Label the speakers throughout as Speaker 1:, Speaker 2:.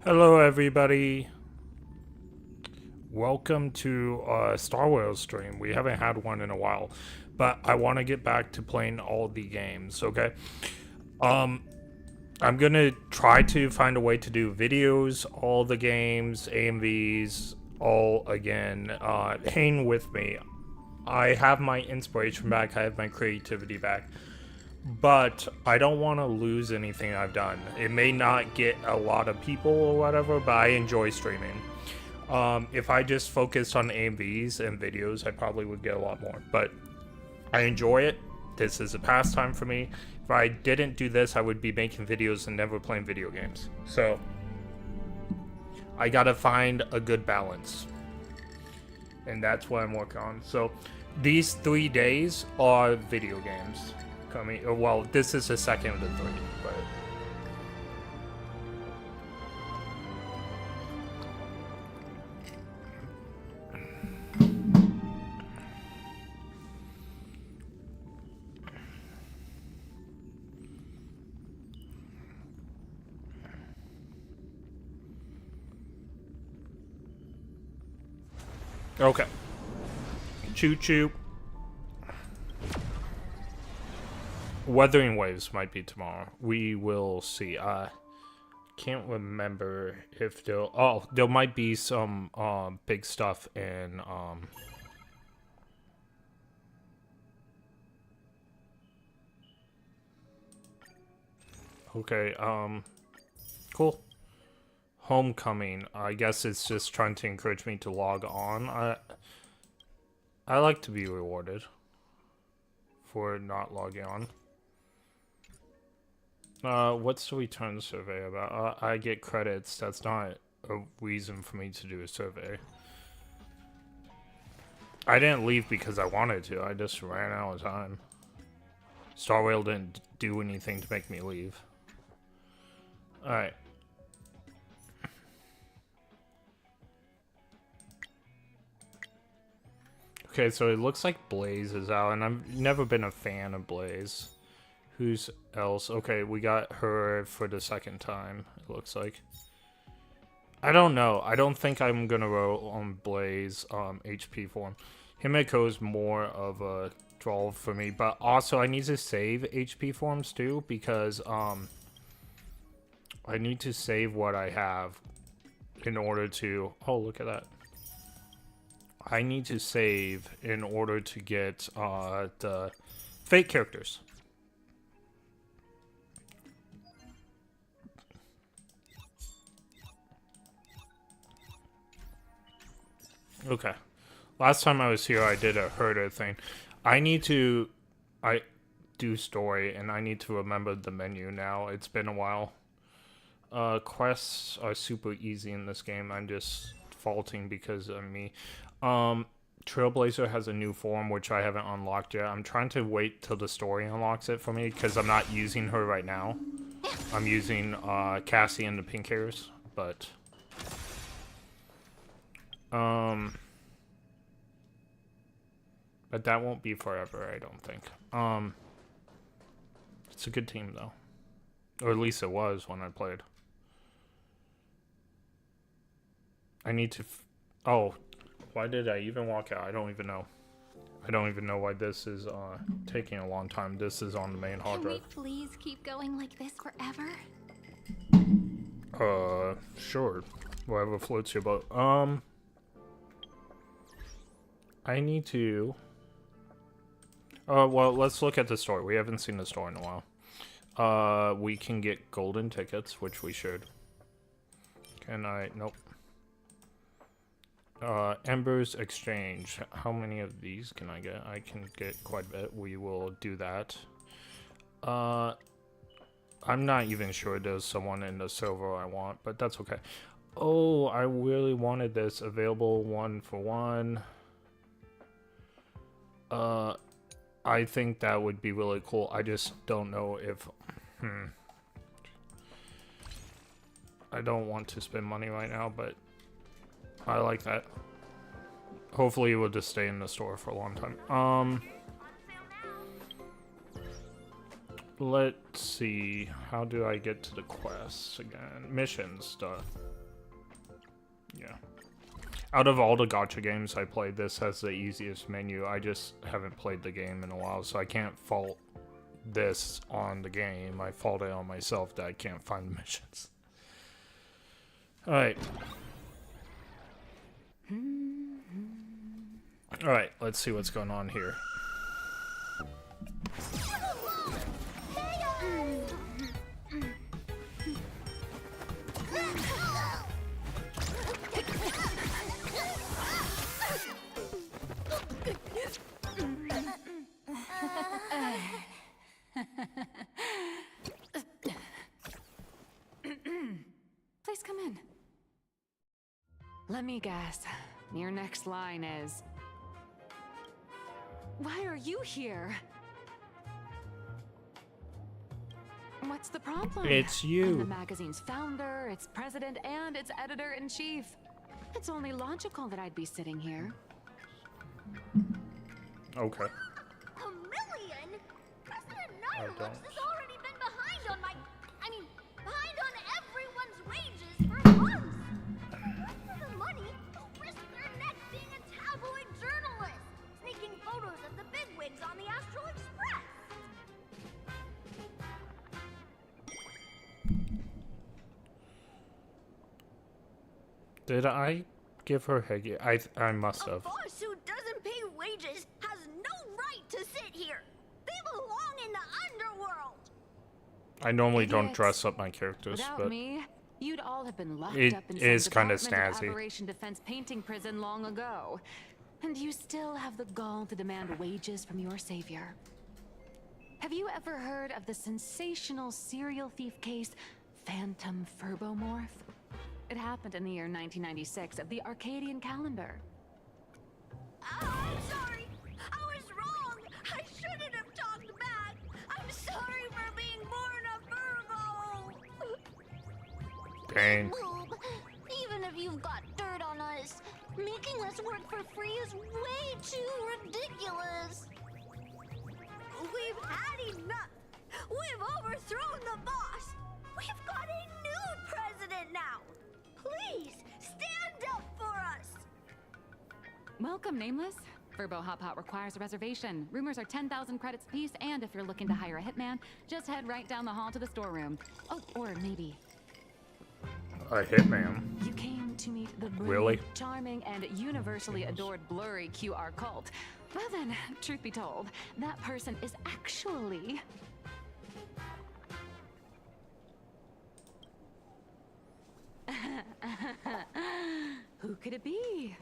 Speaker 1: Hello everybody, welcome to Starrail stream. We haven't had one in a while, but I want to get back to playing all the games, okay? I'm gonna try to find a way to do videos, all the games, AMVs, all again. Hang with me. I have my inspiration back, I have my creativity back. But I don't want to lose anything I've done. It may not get a lot of people or whatever, but I enjoy streaming. If I just focused on AMVs and videos, I probably would get a lot more. But I enjoy it. This is a pastime for me. If I didn't do this, I would be making videos and never playing video games. So I gotta find a good balance. And that's what I'm working on. So these 3 days are video games. Well, this is the second of the 3, but okay. Choo choo. Weathering waves might be tomorrow. We will see. Can't remember if there might be some big stuff in okay, cool. Homecoming. I guess it's just trying to encourage me to log on. I like to be rewarded for not logging on. What's the return survey about? I get credits. That's not a reason for me to do a survey. I didn't leave because I wanted to. I just ran out of time. Starrail didn't do anything to make me leave. Alright. Okay, so it looks like Blaze is out, and I've never been a fan of Blaze. Who's else? Okay, we got her for the second time, it looks like. I don't know. I don't think I'm gonna roll on Blaze HP form. Himiko is more of a draw for me, but also I need to save HP forms too, because I need to save what I have in order to... Oh, look at that. I need to save in order to get the fake characters. Okay. Last time I was here, I did a herder thing. I do story, and I need to remember the menu now. It's been a while. Quests are super easy in this game. I'm just faulting because of me. Trailblazer has a new form, which I haven't unlocked yet. I'm trying to wait till the story unlocks it for me, because I'm not using her right now. I'm using Cassie and the pink hairs, but... But that won't be forever, I don't think. It's a good team, though. Or at least it was when I played. I need to... Oh, why did I even walk out? I don't even know. I don't even know why this is taking a long time. This is on the main hard drive.
Speaker 2: Can we please keep going like this forever?
Speaker 1: Sure. Whatever floats your boat. I need to... well, let's look at the store. We haven't seen the store in a while. We can get golden tickets, which we should. Can I? Nope. Embers exchange. How many of these can I get? I can get quite a bit. We will do that. I'm not even sure there's someone in the server I want, but that's okay. Oh, I really wanted this. Available 1-for-1. I think that would be really cool. I just don't know if... I don't want to spend money right now, but I like that. Hopefully it will just stay in the store for a long time. Let's see. How do I get to the quests again? Missions, duh. Yeah. Out of all the gacha games I played, this has the easiest menu. I just haven't played the game in a while, so I can't fault this on the game. I fault it on myself that I can't find the missions. Alright. Alright, let's see what's going on here.
Speaker 3: Please come in. Let me guess. Your next line is... Why are you here? What's the problem?
Speaker 1: It's
Speaker 3: I'm
Speaker 1: you.
Speaker 3: the magazine's founder, its president, and its editor-in-chief. It's only logical that I'd be sitting here.
Speaker 1: Okay.
Speaker 2: A million? President
Speaker 1: I
Speaker 2: Nihilux
Speaker 1: don't.
Speaker 2: has already been behind on behind on everyone's wages for months. For the money, they'll risk their neck being a tabloid journalist, sneaking photos of the bigwigs on the Astral Express.
Speaker 1: Did I give her Heggy? I must
Speaker 2: A
Speaker 1: have.
Speaker 2: boss who doesn't pay wages has no right to sit here. They belong in the underworld.
Speaker 1: I normally don't
Speaker 3: Idiots.
Speaker 1: dress up my characters,
Speaker 3: Without
Speaker 1: but
Speaker 3: me, you'd all have been locked
Speaker 1: it
Speaker 3: up in
Speaker 1: is
Speaker 3: some
Speaker 1: kinda
Speaker 3: department of
Speaker 1: snazzy.
Speaker 3: Aberration Defense painting prison long ago. And you still have the gall to demand wages from your savior. Have you ever heard of the sensational serial thief case, Phantom Furbomorph? It happened in the year 1996 of the Arcadian calendar.
Speaker 2: I'm sorry. I was wrong. I shouldn't have talked back. I'm sorry for being born a Virgo.
Speaker 1: Dang.
Speaker 2: Boob, even if you've got dirt on us, making us work for free is way too ridiculous. We've had enough. We've overthrown the boss. We've got a new president now. Please, stand up for us.
Speaker 3: Welcome, Nameless. Verbo Hop Hot requires a reservation. Rumors are 10,000 credits apiece, and if you're looking to hire a hitman, just head right down the hall to the storeroom. Oh, or maybe
Speaker 1: A hitman.
Speaker 3: you came to meet the
Speaker 1: Really?
Speaker 3: brilliant, charming, and universally adored blurry QR cult. Well then, truth be told, that person is actually... Who could it be?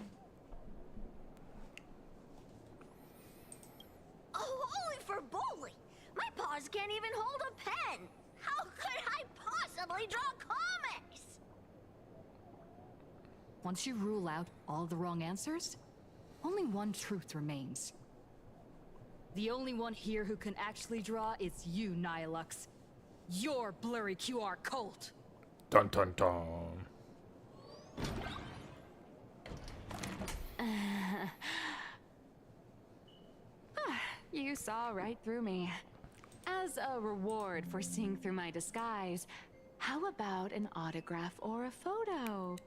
Speaker 2: Oh, holy for bully! My paws can't even hold a pen. How could I possibly draw comics?
Speaker 4: Once you rule out all the wrong answers, only one truth remains. The only one here who can actually draw is you, Nihilux. Your blurry QR cult.
Speaker 1: Dun dun dun.
Speaker 3: You saw right through me. As a reward for seeing through my disguise, how about an autograph or a photo?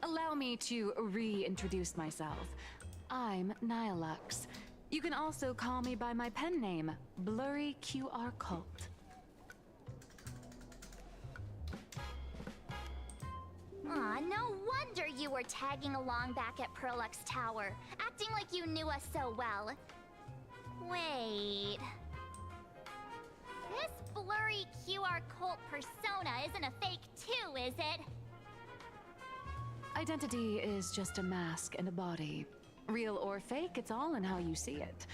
Speaker 3: Allow me to reintroduce myself. I'm Nihilux. You can also call me by my pen name, Blurry QR Cult.
Speaker 2: Aw, no wonder you were tagging along back at Perlux Tower, acting like you knew us so well. Wait. This blurry QR cult persona isn't a fake too, is it?
Speaker 3: Identity is just a mask and a body. Real or fake, it's all in how you see it.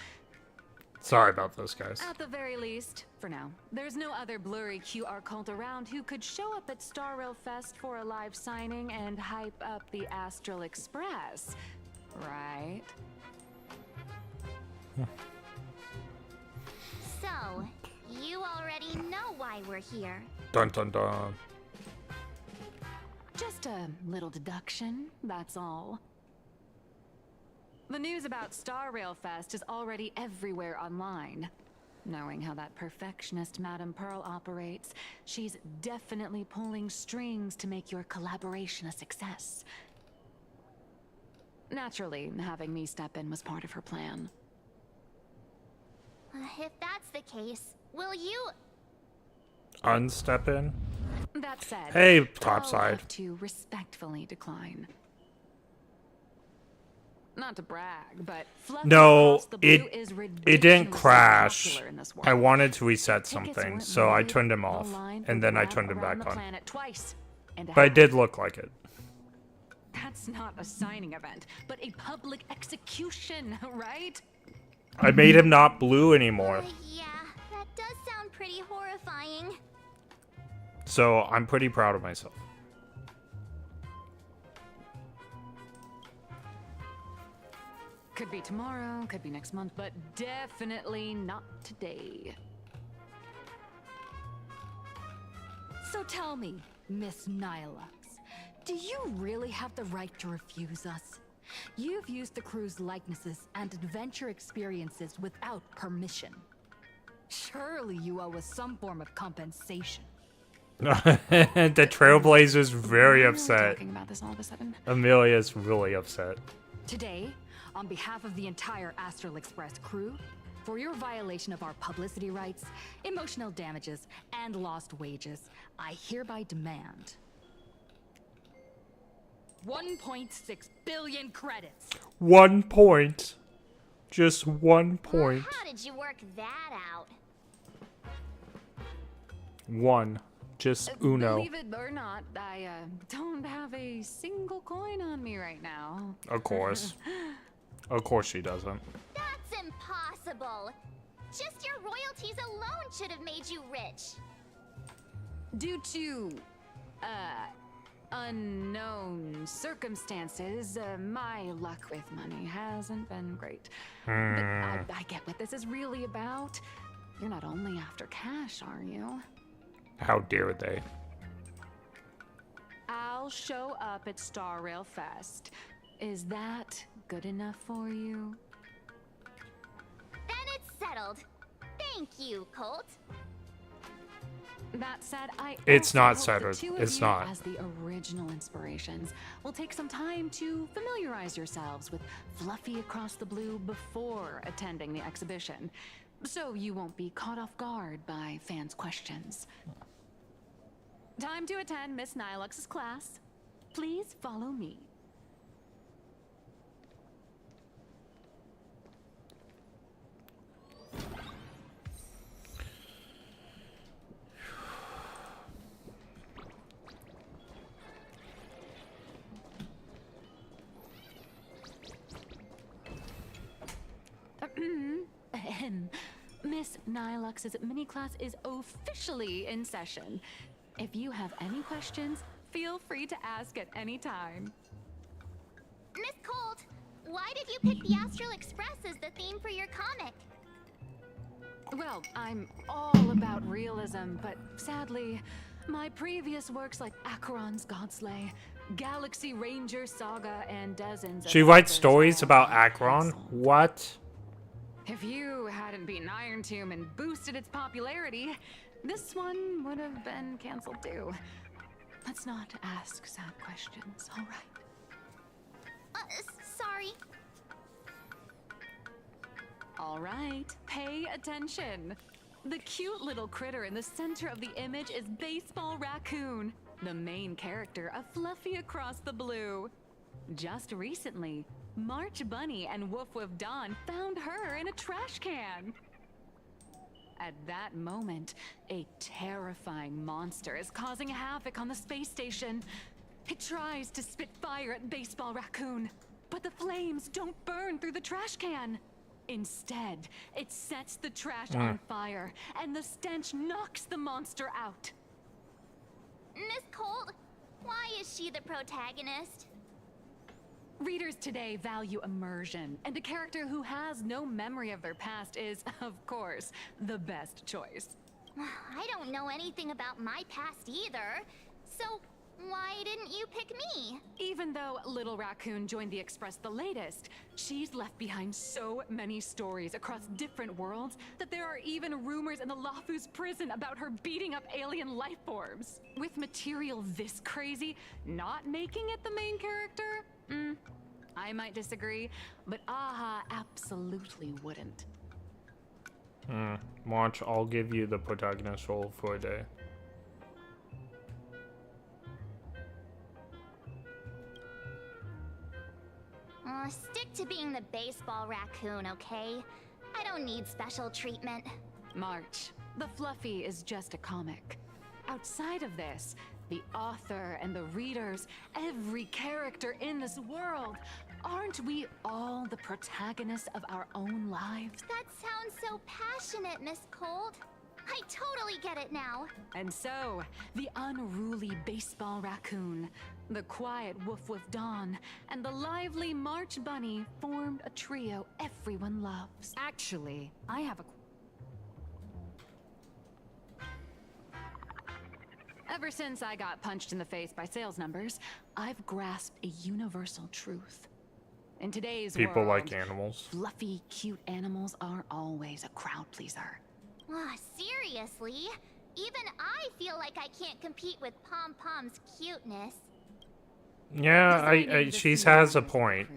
Speaker 1: Sorry about this, guys.
Speaker 3: At the very least, for now, there's no other blurry QR cult around who could show up at Starrail Fest for a live signing and hype up the Astral Express, right?
Speaker 2: So, you already know why we're here.
Speaker 1: Dun dun dun.
Speaker 3: Just a little deduction, that's all. The news about Starrail Fest is already everywhere online. Knowing how that perfectionist Madame Pearl operates, she's definitely pulling strings to make your collaboration a success. Naturally, having me step in was part of her plan.
Speaker 2: If that's the case, will you...
Speaker 1: Unstep in?
Speaker 3: That said,
Speaker 1: Hey,
Speaker 3: I'll
Speaker 1: topside.
Speaker 3: have to respectfully decline. Not to brag, but Fluffy
Speaker 1: No,
Speaker 3: Across the Blue is
Speaker 1: it didn't
Speaker 3: ridiculously
Speaker 1: crash.
Speaker 3: popular in this world.
Speaker 1: I wanted to reset
Speaker 3: Tickets
Speaker 1: something,
Speaker 3: weren't
Speaker 1: so I
Speaker 3: limited,
Speaker 1: turned him
Speaker 3: the
Speaker 1: off,
Speaker 3: line
Speaker 1: and
Speaker 3: would
Speaker 1: then I
Speaker 3: wrap
Speaker 1: turned him
Speaker 3: around
Speaker 1: back
Speaker 3: the
Speaker 1: on.
Speaker 3: planet twice, and a
Speaker 1: But it
Speaker 3: half.
Speaker 1: did look like it.
Speaker 3: That's not a signing event, but a public execution, right?
Speaker 1: I made him not blue anymore,
Speaker 2: Yeah, that does sound pretty horrifying.
Speaker 1: so I'm pretty proud of myself.
Speaker 3: Could be tomorrow, could be next month, but definitely not today.
Speaker 4: So tell me, Miss Nihilux, do you really have the right to refuse us? You've used the crew's likenesses and adventure experiences without permission. Surely you owe us some form of compensation.
Speaker 1: The Trailblazer's very
Speaker 3: Why are we
Speaker 1: upset.
Speaker 3: talking about this all of a sudden?
Speaker 1: Amelia's really upset.
Speaker 4: Today, on behalf of the entire Astral Express crew, for your violation of our publicity rights, emotional damages, and lost wages, I hereby demand 1.6 billion credits.
Speaker 1: 1 point. Just 1 point.
Speaker 2: How did you work that out?
Speaker 1: 1. Just uno.
Speaker 3: Believe it or not, I don't have a single coin on me right now.
Speaker 1: Of course. Of course she doesn't.
Speaker 2: That's impossible. Just your royalties alone should have made you rich.
Speaker 3: Due to, unknown circumstances, my luck with money hasn't been great. But I get what this is really about. You're not only after cash, are you?
Speaker 1: How dare they?
Speaker 3: I'll show up at Starrail Fest. Is that good enough for you?
Speaker 2: Then it's settled. Thank you, Colt.
Speaker 3: That said, I
Speaker 1: It's
Speaker 3: also
Speaker 1: not
Speaker 3: hope the
Speaker 1: settled.
Speaker 3: two of
Speaker 1: It's
Speaker 3: you,
Speaker 1: not.
Speaker 3: as the original inspirations, will take some time to familiarize yourselves with Fluffy Across the Blue before attending the exhibition, so you won't be caught off guard by fans' questions. Time to attend Miss Nilux's class. Please follow me. Miss Nilux's mini class is officially in session. If you have any questions, feel free to ask at any time.
Speaker 2: Miss Colt, why did you pick the Astral Express as the theme for your comic?
Speaker 3: Well, I'm all about realism, but sadly, my previous works like Acheron's Godslay, Galaxy Ranger Saga, and dozens of
Speaker 1: She writes
Speaker 3: others
Speaker 1: stories
Speaker 3: all
Speaker 1: about
Speaker 3: got
Speaker 1: Acheron?
Speaker 3: canceled.
Speaker 1: What?
Speaker 3: If you hadn't beaten Iron Tomb and boosted its popularity, this one would have been canceled too. Let's not ask sad questions, all right?
Speaker 2: Sorry.
Speaker 3: All right, pay attention. The cute little critter in the center of the image is Baseball Raccoon, the main character of Fluffy Across the Blue. Just recently, March Bunny and Woof Woof Dawn found her in a trash can. At that moment, a terrifying monster is causing havoc on the space station. It tries to spit fire at Baseball Raccoon, but the flames don't burn through the trash can. Instead, it sets the trash on fire, and the stench knocks the monster out.
Speaker 2: Miss Colt, why is she the protagonist?
Speaker 3: Readers today value immersion, and a character who has no memory of their past is, of course, the best choice.
Speaker 2: I don't know anything about my past either. So, Why didn't you pick me?
Speaker 3: Even though Little Raccoon joined the Express the latest, she's left behind so many stories across different worlds that there are even rumors in the Lafu's prison about her beating up alien life forms. With material this crazy, not making it the main character? I might disagree, but Aha absolutely wouldn't.
Speaker 1: Watch, I'll give you the protagonist role for a day.
Speaker 2: Stick to being the baseball raccoon, okay? I don't need special treatment.
Speaker 3: March, the Fluffy is just a comic. Outside of this, the author and the readers, every character in this world, aren't we all the protagonists of our own lives?
Speaker 2: That sounds so passionate, Miss Cold. I totally get it now.
Speaker 3: And so, the unruly baseball raccoon, the quiet woof woof Dawn, and the lively March Bunny formed a trio everyone loves.
Speaker 4: Actually, I have a...
Speaker 3: Ever since I got punched in the face by sales numbers, I've grasped a universal truth. In today's
Speaker 1: People
Speaker 3: world,
Speaker 1: like animals.
Speaker 3: fluffy, cute animals are always a crowd pleaser.
Speaker 2: Seriously? Even I feel like I can't compete with Pom Pom's cuteness.
Speaker 1: Yeah, she has a point.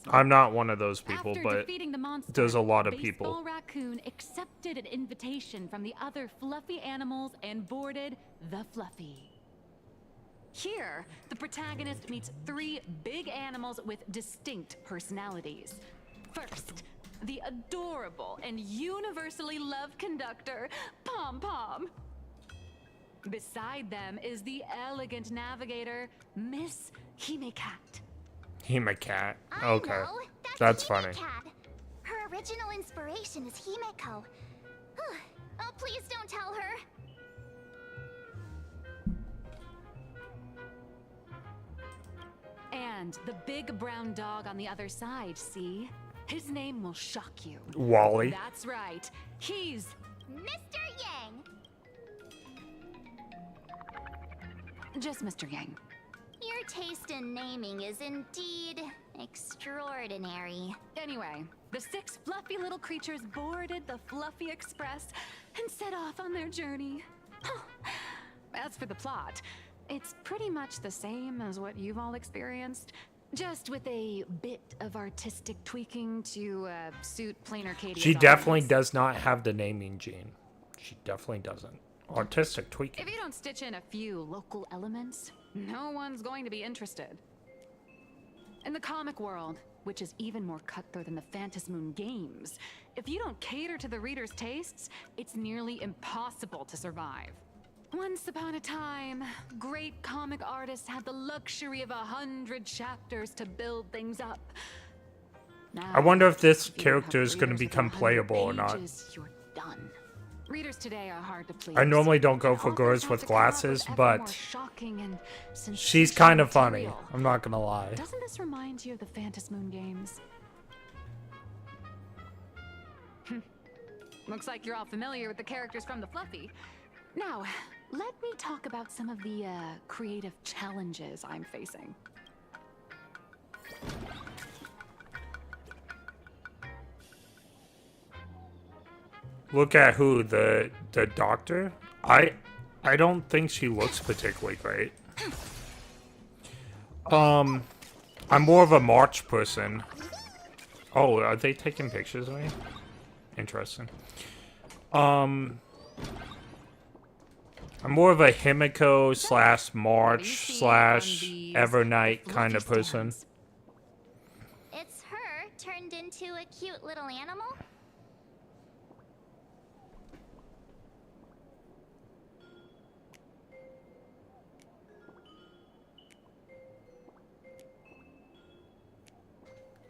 Speaker 1: I'm not one of those people,
Speaker 3: After
Speaker 1: but
Speaker 3: defeating the monster,
Speaker 1: there's a lot of
Speaker 3: Baseball
Speaker 1: people.
Speaker 3: Raccoon accepted an invitation from the other fluffy animals and boarded the Fluffy. Here, the protagonist meets 3 big animals with distinct personalities. First, the adorable and universally loved conductor, Pom Pom. Beside them is the elegant navigator, Miss Hime-Cat.
Speaker 1: Hime-Cat.
Speaker 2: I
Speaker 1: Okay.
Speaker 2: know,
Speaker 1: That's funny.
Speaker 2: Hime-Cat. Her original inspiration is Himeko. Oh, please don't tell her.
Speaker 3: And the big brown dog on the other side, see? His name will shock you.
Speaker 1: Wally.
Speaker 3: That's right. He's
Speaker 2: Mr. Yang.
Speaker 3: just Mr. Yang.
Speaker 2: Your taste in naming is indeed extraordinary.
Speaker 3: Anyway, the 6 fluffy little creatures boarded the Fluffy Express and set off on their journey. As for the plot, it's pretty much the same as what you've all experienced, just with a bit of artistic tweaking to suit plain Arcadia's
Speaker 1: She definitely
Speaker 3: audience.
Speaker 1: does not have the naming gene. She definitely doesn't. Artistic tweaking.
Speaker 3: If you don't stitch in a few local elements, no one's going to be interested. In the comic world, which is even more cutthroat than the Phantasmoon games, if you don't cater to the reader's tastes, it's nearly impossible to survive. Once upon a time, great comic artists had the luxury of 100 chapters to build things up. Now,
Speaker 1: I wonder if this
Speaker 3: if you
Speaker 1: character
Speaker 3: have
Speaker 1: is going to
Speaker 3: readers with
Speaker 1: become
Speaker 3: 100
Speaker 1: playable or not.
Speaker 3: pages, you're done. Readers today are hard to please.
Speaker 1: I normally don't go
Speaker 3: and
Speaker 1: for
Speaker 3: authors
Speaker 1: girls
Speaker 3: have
Speaker 1: with
Speaker 3: to come up
Speaker 1: glasses,
Speaker 3: ever
Speaker 1: but
Speaker 3: more shocking and
Speaker 1: she's kind of
Speaker 3: sensational
Speaker 1: funny.
Speaker 3: material.
Speaker 1: I'm not going to lie.
Speaker 3: Doesn't this remind you of the Phantasmoon games? Looks like you're all familiar with the characters from the Fluffy. Now, let me talk about some of the creative challenges I'm facing.
Speaker 1: Look at who? The doctor? I don't think she looks particularly great. I'm more of a March person. Oh, are they taking pictures of me? Interesting. I'm more of a Himiko / March / Evernight kind of person.
Speaker 2: It's her turned into a cute little animal?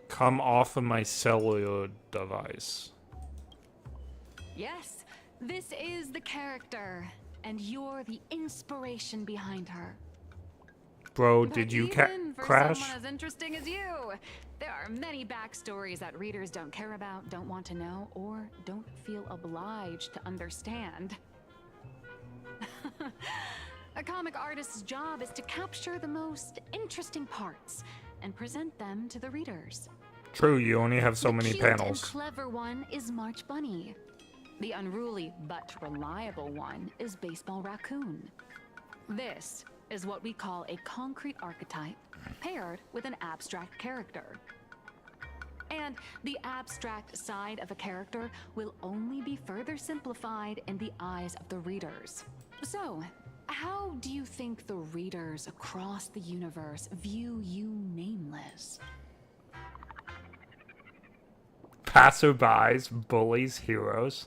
Speaker 1: Come off of my cellular device.
Speaker 3: Yes, this is the character, and you're the inspiration behind her.
Speaker 1: Bro,
Speaker 3: But
Speaker 1: did you
Speaker 3: even for
Speaker 1: crash?
Speaker 3: someone as interesting as you, there are many backstories that readers don't care about, don't want to know, or don't feel obliged to understand. A comic artist's job is to capture the most interesting parts and present them to the readers.
Speaker 1: True, you only have so
Speaker 3: The
Speaker 1: many
Speaker 3: cute and
Speaker 1: panels.
Speaker 3: clever one is March Bunny. The unruly but reliable one is Baseball Raccoon. This is what we call a concrete archetype paired with an abstract character. And the abstract side of a character will only be further simplified in the eyes of the readers. So, how do you think the readers across the universe view you nameless?
Speaker 1: Passerbys, bullies, heroes.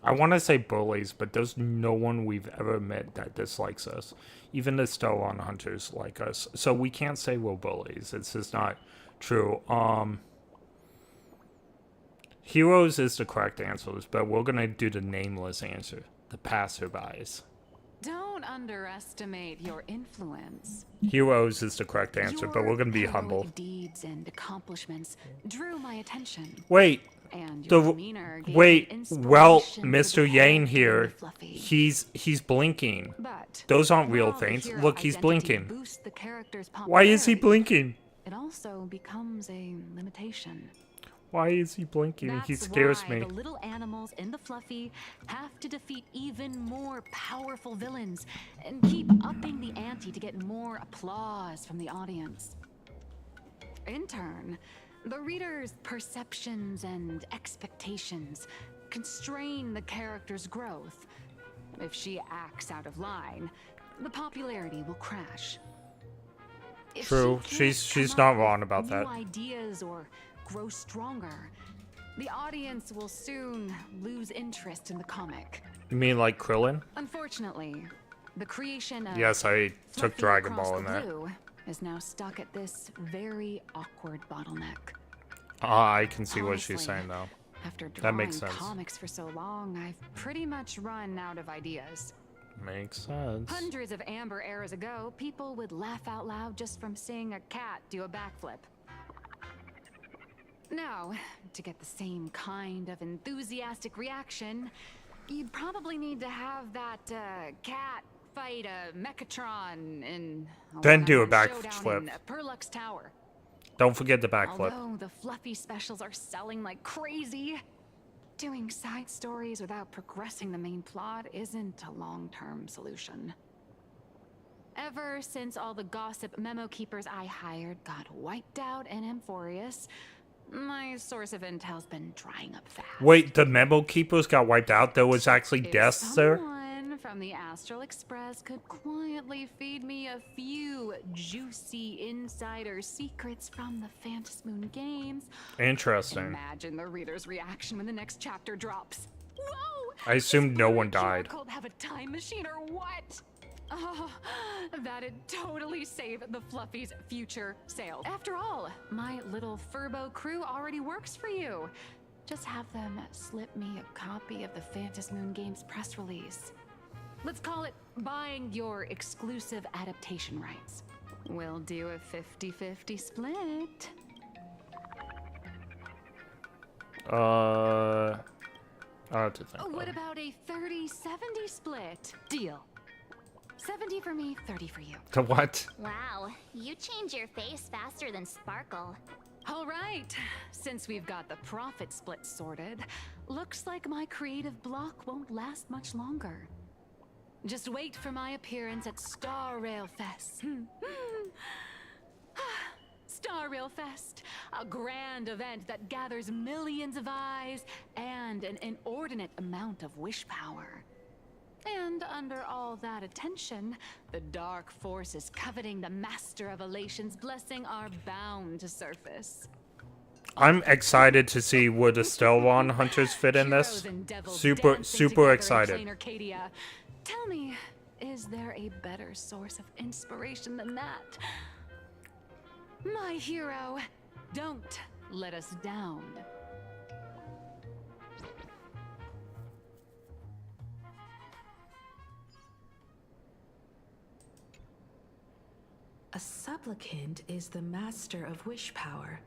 Speaker 1: I want to say bullies, but there's no one we've ever met that dislikes us. Even the Stella hunters like us. So we can't say we're bullies. It's just not true. Heroes is the correct answers, but we're going to do the nameless answer. The passerbys.
Speaker 3: Don't underestimate your influence.
Speaker 1: Heroes is the correct answer, but we're going to be
Speaker 3: Your
Speaker 1: humble.
Speaker 3: heroic deeds and accomplishments drew my attention.
Speaker 1: Wait.
Speaker 3: And your
Speaker 1: The
Speaker 3: demeanor gave
Speaker 1: wait,
Speaker 3: me
Speaker 1: well,
Speaker 3: inspiration for
Speaker 1: Mr.
Speaker 3: the
Speaker 1: Yang
Speaker 3: character
Speaker 1: here,
Speaker 3: in Fluffy.
Speaker 1: he's blinking.
Speaker 3: But
Speaker 1: Those aren't real
Speaker 3: while the
Speaker 1: things.
Speaker 3: hero
Speaker 1: Look, he's
Speaker 3: identity
Speaker 1: blinking.
Speaker 3: boosts the character's
Speaker 1: Why is he
Speaker 3: popularity,
Speaker 1: blinking?
Speaker 3: It also becomes a limitation.
Speaker 1: Why is he blinking?
Speaker 3: That's
Speaker 1: He scares
Speaker 3: why
Speaker 1: me.
Speaker 3: the little animals in the Fluffy have to defeat even more powerful villains and keep upping the ante to get more applause from the audience. In turn, the reader's perceptions and expectations constrain the character's growth. If she acts out of line, the popularity will crash. If
Speaker 1: True.
Speaker 3: she can't
Speaker 1: She's
Speaker 3: come
Speaker 1: not
Speaker 3: up
Speaker 1: wrong
Speaker 3: with
Speaker 1: about
Speaker 3: new
Speaker 1: that.
Speaker 3: ideas or grow stronger, the audience will soon lose interest in the comic.
Speaker 1: You mean like Krillin?
Speaker 3: Unfortunately, the creation of
Speaker 1: Yes, I took
Speaker 3: Fluffy
Speaker 1: Dragon
Speaker 3: Across
Speaker 1: Ball
Speaker 3: the
Speaker 1: in there.
Speaker 3: Blue is now stuck at this very awkward bottleneck.
Speaker 1: I can see what she's
Speaker 3: Honestly,
Speaker 1: saying though.
Speaker 3: After
Speaker 1: That
Speaker 3: drawing
Speaker 1: makes sense.
Speaker 3: comics for so long, I've pretty much run out of ideas.
Speaker 1: Makes sense.
Speaker 3: Hundreds of amber eras ago, people would laugh out loud just from seeing a cat do a backflip. Now, to get the same kind of enthusiastic reaction, you'd probably need to have that cat fight a Mechatron in
Speaker 1: Then do a
Speaker 3: one-on-one
Speaker 1: backflip.
Speaker 3: showdown in Perlux Tower.
Speaker 1: Don't forget the backflip.
Speaker 3: Although the Fluffy specials are selling like crazy, doing side stories without progressing the main plot isn't a long-term solution. Ever since all the gossip memo keepers I hired got wiped out in Amphorius, my source of intel's been drying up fast.
Speaker 1: Wait, the memo keepers got wiped out? There was actually
Speaker 3: If
Speaker 1: deaths there?
Speaker 3: someone from the Astral Express could quietly feed me a few juicy insider secrets from the Phantasmoon games,
Speaker 1: Interesting.
Speaker 3: imagine the reader's reaction when the next chapter drops. Whoa!
Speaker 1: I assumed no one died.
Speaker 3: Called have a time machine or what? Oh, that'd totally save the Fluffy's future sales. After all, my little Furbo crew already works for you. Just have them slip me a copy of the Phantasmoon Games press release. Let's call it buying your exclusive adaptation rights. We'll do a 50-50 split.
Speaker 1: I'll have to think.
Speaker 3: What
Speaker 1: about
Speaker 3: about a 30-70 split? Deal. 70 for me, 30 for you.
Speaker 1: the what?
Speaker 2: Wow, you change your face faster than Sparkle.
Speaker 3: All right, since we've got the profit split sorted, looks like my creative block won't last much longer. Just wait for my appearance at Starrail Fest. Starrail Fest, a grand event that gathers millions of eyes and an inordinate amount of wish power. And under all that attention, the dark forces coveting the Master of Elation's blessing are bound to surface.
Speaker 1: I'm excited to see where the Stella hunters fit in this.
Speaker 3: Heroes and devils
Speaker 1: Super
Speaker 3: dancing together in
Speaker 1: excited.
Speaker 3: plain Arcadia. Tell me, is there a better source of inspiration than that? My hero, don't let us down.
Speaker 5: A supplicant is the master of wish power.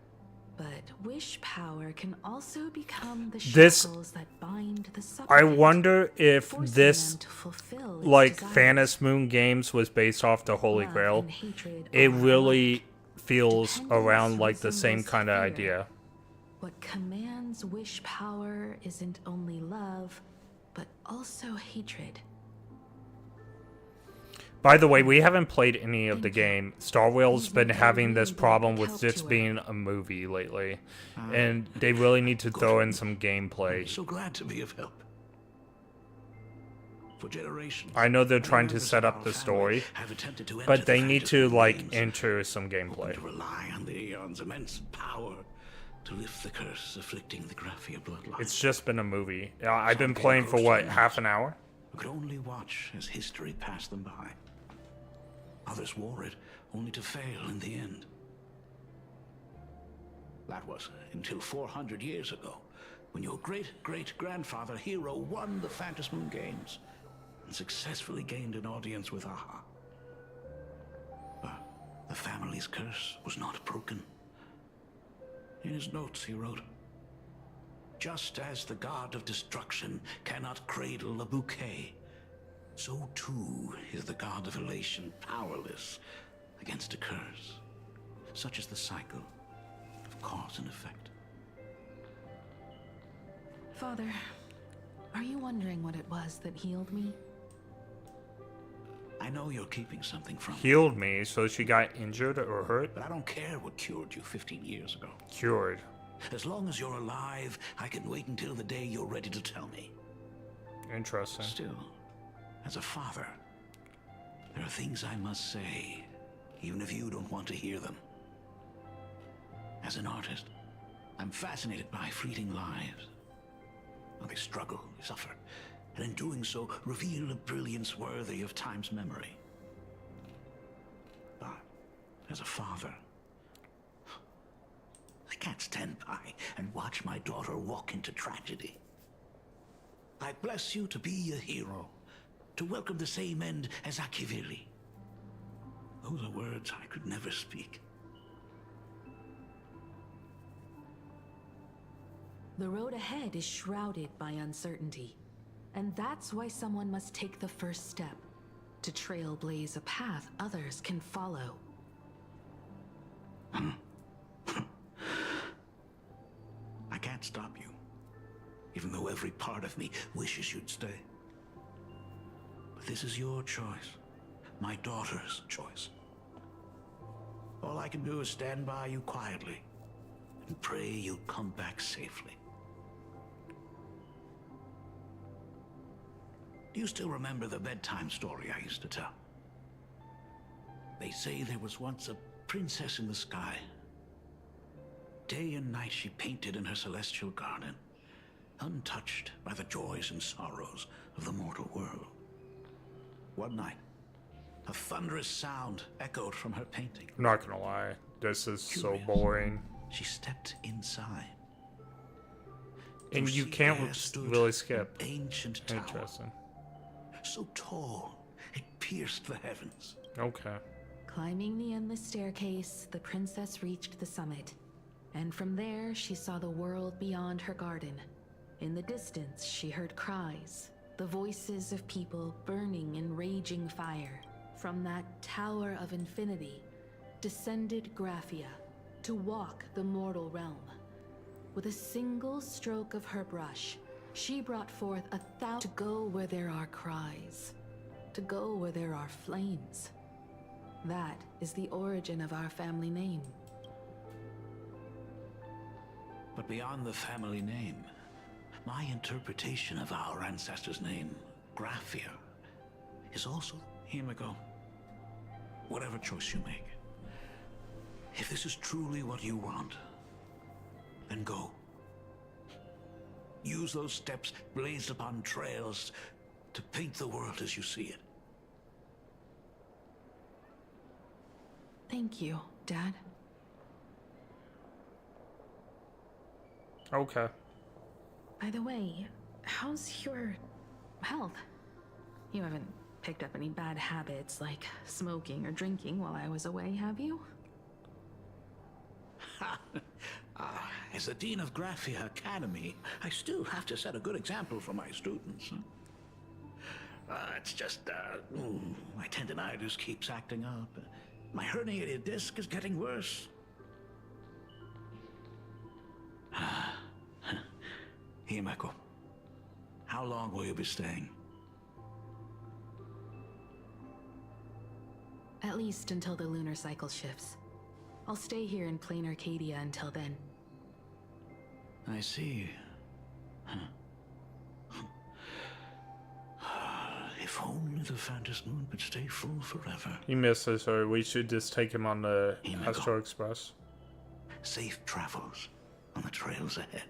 Speaker 4: But wish power can also become the
Speaker 1: This-
Speaker 4: shackles that bind the
Speaker 1: I
Speaker 4: supplicant,
Speaker 1: wonder if
Speaker 4: forcing
Speaker 1: this,
Speaker 4: them to fulfill its
Speaker 1: like,
Speaker 4: desires.
Speaker 1: Phantom Moon games was based off the Holy
Speaker 4: Love
Speaker 1: Grail.
Speaker 4: and hatred
Speaker 1: It
Speaker 4: are
Speaker 1: really
Speaker 4: alike.
Speaker 1: feels
Speaker 4: Dependence
Speaker 1: around like the same
Speaker 4: resembles
Speaker 1: kind of
Speaker 4: fear.
Speaker 1: idea.
Speaker 4: What commands wish power isn't only love, but also hatred.
Speaker 1: By the way, we haven't played any of the
Speaker 4: Thank you.
Speaker 1: game. Starrail's
Speaker 4: These
Speaker 1: been
Speaker 4: would
Speaker 1: having
Speaker 4: really
Speaker 1: this
Speaker 4: be a
Speaker 1: problem
Speaker 4: big
Speaker 1: with
Speaker 4: help
Speaker 1: just
Speaker 4: to her.
Speaker 1: being a movie lately. And they really need to throw in some gameplay.
Speaker 5: So glad to be of help. For generations,
Speaker 1: I know they're
Speaker 5: many
Speaker 1: trying to
Speaker 5: members
Speaker 1: set
Speaker 5: of
Speaker 1: up
Speaker 5: our
Speaker 1: the
Speaker 5: family
Speaker 1: story,
Speaker 5: have attempted to enter
Speaker 1: but they
Speaker 5: the
Speaker 1: need to,
Speaker 5: phantasmal
Speaker 1: like,
Speaker 5: games,
Speaker 1: enter some
Speaker 5: hoping
Speaker 1: gameplay.
Speaker 5: to rely on the Aeon's immense power to lift the curse afflicting the Graphia bloodline.
Speaker 1: It's just been a movie. I've been
Speaker 5: Some
Speaker 1: playing
Speaker 5: came
Speaker 1: for,
Speaker 5: close to
Speaker 1: what,
Speaker 5: the
Speaker 1: half
Speaker 5: edge,
Speaker 1: an hour?
Speaker 5: who could only watch as history passed them by. Others wore it, only to fail in the end. That was until 400 years ago, when your great-great-grandfather Hero won the Phantasmoon Games and successfully gained an audience with Aha. But the family's curse was not broken. In his notes, he wrote, "Just as the god of destruction cannot cradle a bouquet, so too is the god of elation powerless against a curse. Such is the cycle of cause and effect."
Speaker 4: Father, are you wondering what it was that healed me?
Speaker 5: I know you're keeping something from me,
Speaker 1: Healed me, so she got injured or hurt?
Speaker 5: but I don't care what cured you 15 years ago.
Speaker 1: Cured.
Speaker 5: As long as you're alive, I can wait until the day you're ready to tell me.
Speaker 1: Interesting.
Speaker 5: Still, as a father, there are things I must say, even if you don't want to hear them. As an artist, I'm fascinated by fleeting lives. How they struggle, they suffer, and in doing so, reveal a brilliance worthy of time's memory. But, as a father, I can't stand by and watch my daughter walk into tragedy. I bless you to be a hero, to welcome the same end as Akivili. Those are words I could never speak.
Speaker 4: The road ahead is shrouded by uncertainty. And that's why someone must take the first step, to trailblaze a path others can follow.
Speaker 5: I can't stop you, even though every part of me wishes you'd stay. But this is your choice, my daughter's choice. All I can do is stand by you quietly and pray you come back safely. Do you still remember the bedtime story I used to tell? They say there was once a princess in the sky. Day and night she painted in her celestial garden, untouched by the joys and sorrows of the mortal world. One night, a thunderous sound echoed from her painting.
Speaker 1: I'm not gonna lie. This is so
Speaker 5: Curious.
Speaker 1: boring.
Speaker 5: She stepped inside.
Speaker 1: And
Speaker 5: Through
Speaker 1: you
Speaker 5: sea
Speaker 1: can't
Speaker 5: air stood
Speaker 1: really skip.
Speaker 5: an ancient tower,
Speaker 1: Interesting.
Speaker 5: so tall it pierced the heavens.
Speaker 1: Okay.
Speaker 4: Climbing the endless staircase, the princess reached the summit. And from there, she saw the world beyond her garden. In the distance, she heard cries, the voices of people burning in raging fire. From that tower of infinity, descended Graphia to walk the mortal realm. With a single stroke of her brush, she brought forth 1,000 to go where there are cries, to go where there are flames. That is the origin of our family name.
Speaker 5: But beyond the family name, my interpretation of our ancestors' name, Graphia, is also Himiko. Whatever choice you make, if this is truly what you want, then go. Use those steps blazed upon trails to paint the world as you see it.
Speaker 4: Thank you, Dad.
Speaker 1: Okay.
Speaker 4: By the way, how's your health? You haven't picked up any bad habits like smoking or drinking while I was away, have you?
Speaker 5: As the Dean of Graphia Academy, I still have to set a good example for my students. It's just, my tendinitis keeps acting up. My herniated disc is getting worse. Himeko, how long will you be staying?
Speaker 4: At least until the lunar cycle shifts. I'll stay here in plain Arcadia until then.
Speaker 5: I see. If only the Phantom Moon could stay full forever.
Speaker 1: He misses her. We should just take him on the
Speaker 5: Himeko.
Speaker 1: Astro Express.
Speaker 5: Safe travels on the trails ahead.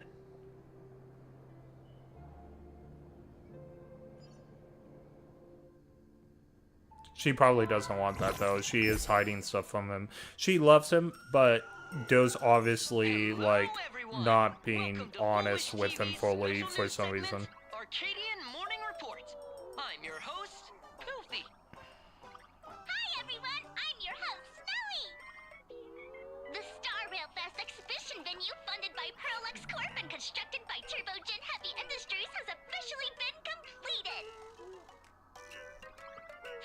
Speaker 1: She probably doesn't want that though. She is hiding stuff from him. She loves him, but does obviously like not being honest with him fully for some reason.
Speaker 6: Arcadian Morning Report. I'm your host, Goofy.
Speaker 2: Hi everyone, I'm your host, Snowy! The Starrail Fest exhibition venue funded by Pearlux Corp and constructed by Turbogen Heavy Industries has officially been completed!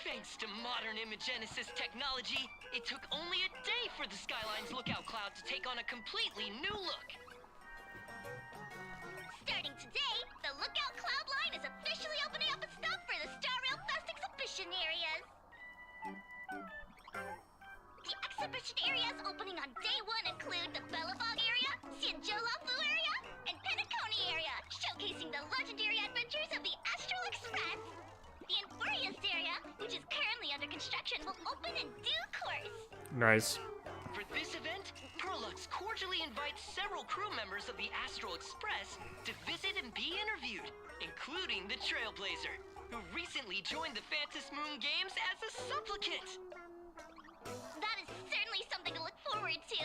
Speaker 6: Thanks to modern imagenesis technology, it took only a day for the Skyline's lookout cloud to take on a completely new look.
Speaker 2: Starting today, the Lookout Cloud line is officially opening up its stuff for the Starrail Fest exhibition areas. The exhibition areas opening on day 1 include the Belobog area, Sianjolafu area, and Penacony area, showcasing the legendary adventures of the Astral Express. The Infurious area, which is currently under construction, will open in due course.
Speaker 1: Nice.
Speaker 6: For this event, Pearlux cordially invites several crew members of the Astral Express to visit and be interviewed, including the Trailblazer, who recently joined the Phantom Moon Games as a supplicant.
Speaker 2: That is certainly something to look forward to.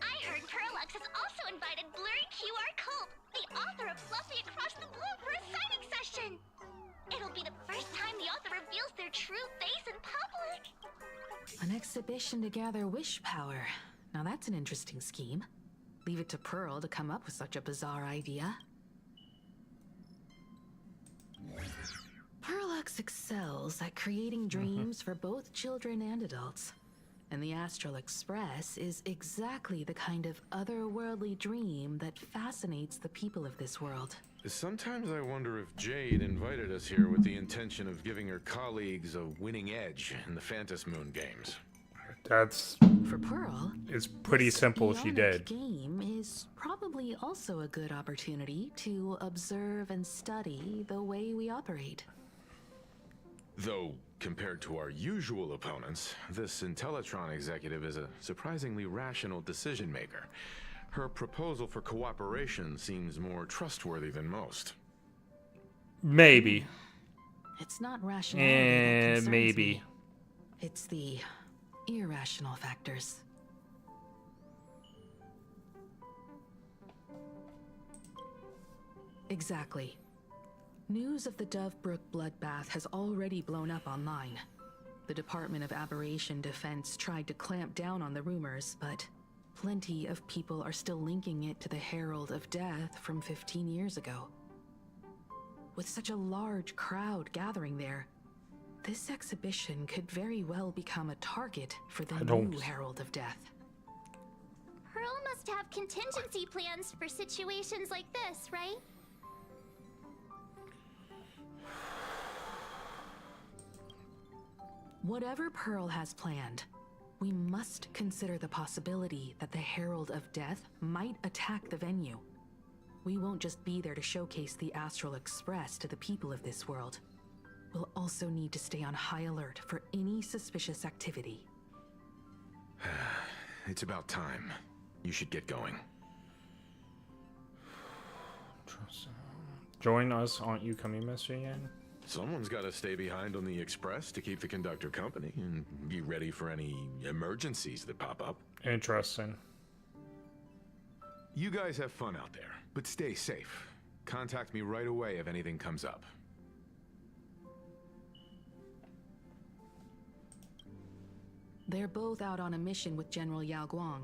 Speaker 2: I heard Pearlux has also invited Blurry QR Cope, the author of Fluffy Across the Blue, for a signing session. It'll be the first time the author reveals their true face in public.
Speaker 4: An exhibition to gather wish power. Now that's an interesting scheme. Leave it to Pearl to come up with such a bizarre idea. Pearlux excels at creating dreams for both children and adults. And the Astral Express is exactly the kind of otherworldly dream that fascinates the people of this world.
Speaker 7: Sometimes I wonder if Jade invited us here with the intention of giving her colleagues a winning edge in the Phantom Moon games.
Speaker 1: That's
Speaker 4: For Pearl,
Speaker 1: it's pretty simple. She
Speaker 4: Aeonic
Speaker 1: did.
Speaker 4: game is probably also a good opportunity to observe and study the way we operate.
Speaker 7: Though, compared to our usual opponents, this Intellitron executive is a surprisingly rational decision maker. Her proposal for cooperation seems more trustworthy than most.
Speaker 1: Maybe.
Speaker 4: It's not rationality that concerns
Speaker 1: Maybe.
Speaker 4: me. It's the irrational factors. Exactly. News of the Dovebrook bloodbath has already blown up online. The Department of Aberration Defense tried to clamp down on the rumors, but plenty of people are still linking it to the Herald of Death from 15 years ago. With such a large crowd gathering there, this exhibition could very well become a target for the new Herald of Death.
Speaker 2: Pearl must have contingency plans for situations like this, right?
Speaker 4: Whatever Pearl has planned, we must consider the possibility that the Herald of Death might attack the venue. We won't just be there to showcase the Astral Express to the people of this world. We'll also need to stay on high alert for any suspicious activity.
Speaker 7: It's about time. You should get going.
Speaker 1: Join us, aren't you coming, Mr. Yan?
Speaker 7: Someone's got to stay behind on the express to keep the conductor company and be ready for any emergencies that pop up.
Speaker 1: Interesting.
Speaker 7: You guys have fun out there, but stay safe. Contact me right away if anything comes up.
Speaker 4: They're both out on a mission with General Yao Guang.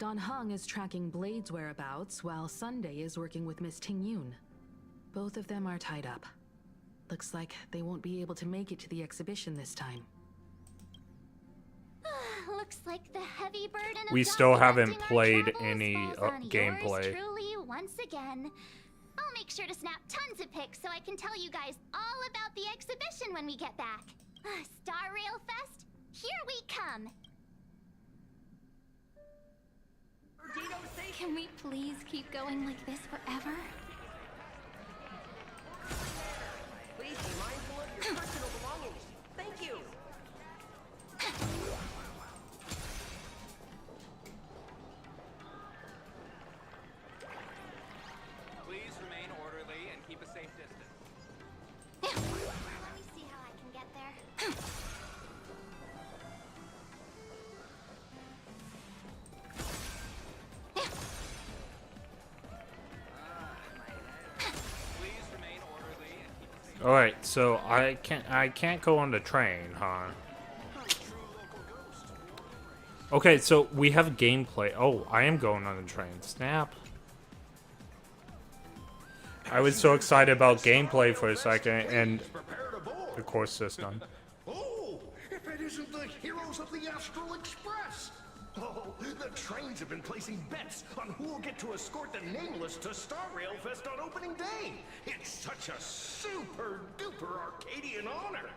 Speaker 4: Don Heng is tracking Blade's whereabouts, while Sunday is working with Miss Ting Yun. Both of them are tied up. Looks like they won't be able to make it to the exhibition this time.
Speaker 2: Looks like the heavy burden of
Speaker 1: We still haven't
Speaker 2: documenting our
Speaker 1: played
Speaker 2: travels
Speaker 1: any
Speaker 2: falls on
Speaker 1: gameplay.
Speaker 2: yours truly once again. I'll make sure to snap tons of pics so I can tell you guys all about the exhibition when we get back. Starrail Fest, here we come. Can we please keep going like this forever?
Speaker 6: Please be mindful of your personal belongings. Thank you.
Speaker 8: Please remain orderly and keep a safe distance.
Speaker 2: Let me see how I can get there.
Speaker 8: Please remain orderly and keep a safe
Speaker 1: All right, so I can't go on the train, huh? Okay, so we have gameplay. Oh, I am going on the train. Snap. I was so excited about gameplay for a second, and of course it's done.
Speaker 9: Oh, if it isn't the heroes of the Astral Express! Oh, the trains have been placing bets on who will get to escort the Nameless to Starrail Fest on opening day. It's such a super-duper Arcadian honor.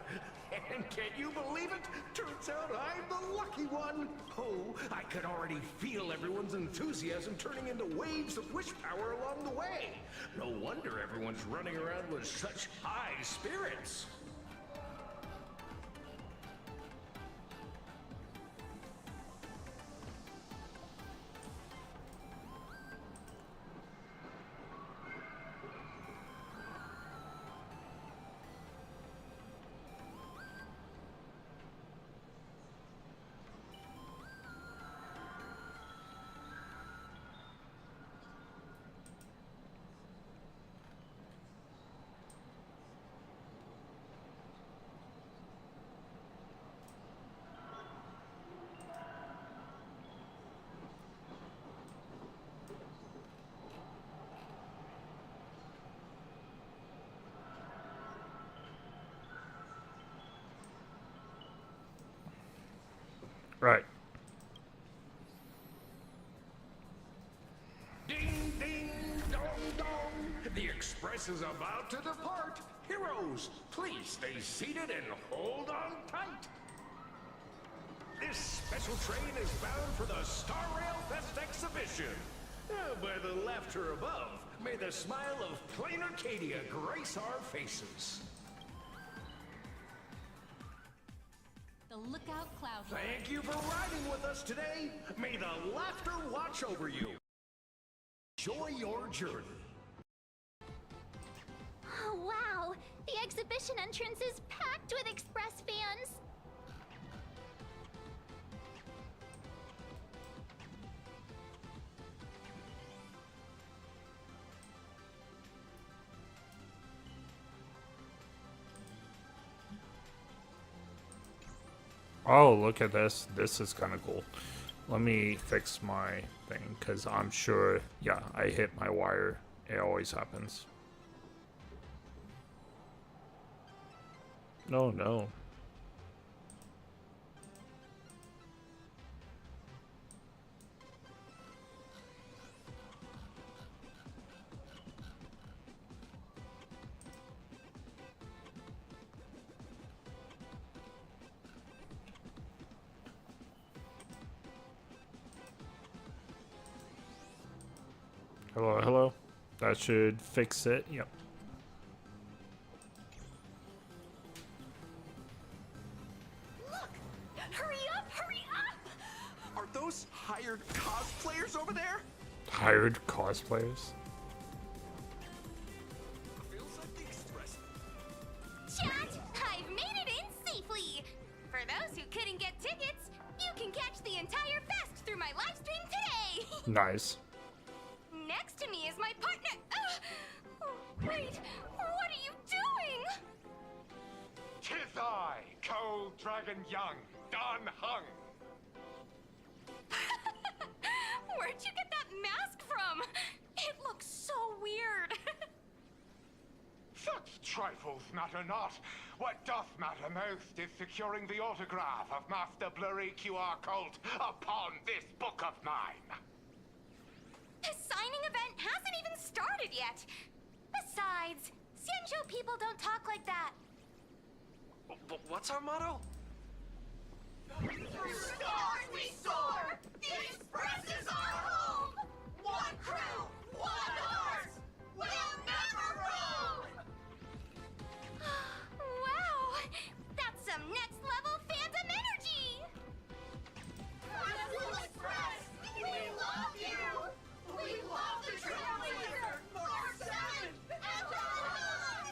Speaker 9: And can you believe it? Turns out I'm the lucky one. Oh, I could already feel everyone's enthusiasm turning into waves of wish power along the way. No wonder everyone's running around with such high spirits.
Speaker 1: Right.
Speaker 9: Ding, ding, dong, dong. The express is about to depart. Heroes, please stay seated and hold on tight. This special train is bound for the Starrail Fest exhibition. By the laughter above, may the smile of plain Arcadia grace our faces.
Speaker 4: The Lookout Cloud.
Speaker 9: Thank you for riding with us today. May the laughter watch over you. Enjoy your journey.
Speaker 2: Oh, wow! The exhibition entrance is packed with Express fans!
Speaker 1: Oh, look at this. This is kind of cool. Let me fix my thing, because I'm sure, yeah, I hit my wire. It always happens. No, no. Hello, hello. That should fix it. Yep.
Speaker 2: Look! Hurry up! Hurry up!
Speaker 10: Are those hired cosplayers over there?
Speaker 1: Hired cosplayers?
Speaker 10: Feels like the express.
Speaker 2: Chat! I've made it in safely! For those who couldn't get tickets, you can catch the entire fest through my live stream today!
Speaker 1: Nice.
Speaker 2: Next to me is my partner. Oh, wait, what are you doing?
Speaker 8: 'Tis I, Cold Dragon Young, Don Heng.
Speaker 4: Where'd you get that mask from? It looks so weird.
Speaker 11: Such trifles matter not. What doth matter most is securing the autograph of Master Blurry QR Cult upon this book of mine.
Speaker 2: The signing event hasn't even started yet. Besides, Xianzhou people don't talk like that.
Speaker 10: What's our motto?
Speaker 2: Through stars we soar! The Express is our home! One crew, one heart! We'll never roam! Wow! That's some next level fandom energy! Astral Express! We love you! We love the Trailblazer! Our 7 and our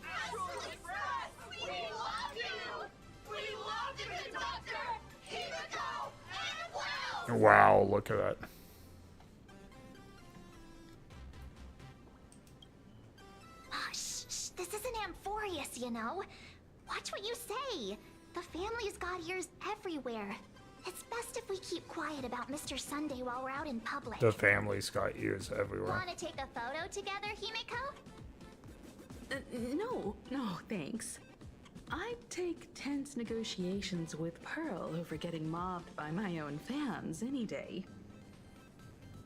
Speaker 2: Astral Express! We love you! We love the conductor, Himiko, and Welt!
Speaker 1: Wow, look at that.
Speaker 2: Shh, this isn't Amphorius, you know. Watch what you say. The family's got ears everywhere. It's best if we keep quiet about Mr. Sunday while we're out in public.
Speaker 1: The family's got ears everywhere.
Speaker 2: Wanna take a photo together, Himiko?
Speaker 12: No, thanks. I'd take tense negotiations with Pearl over getting mobbed by my own fans any day.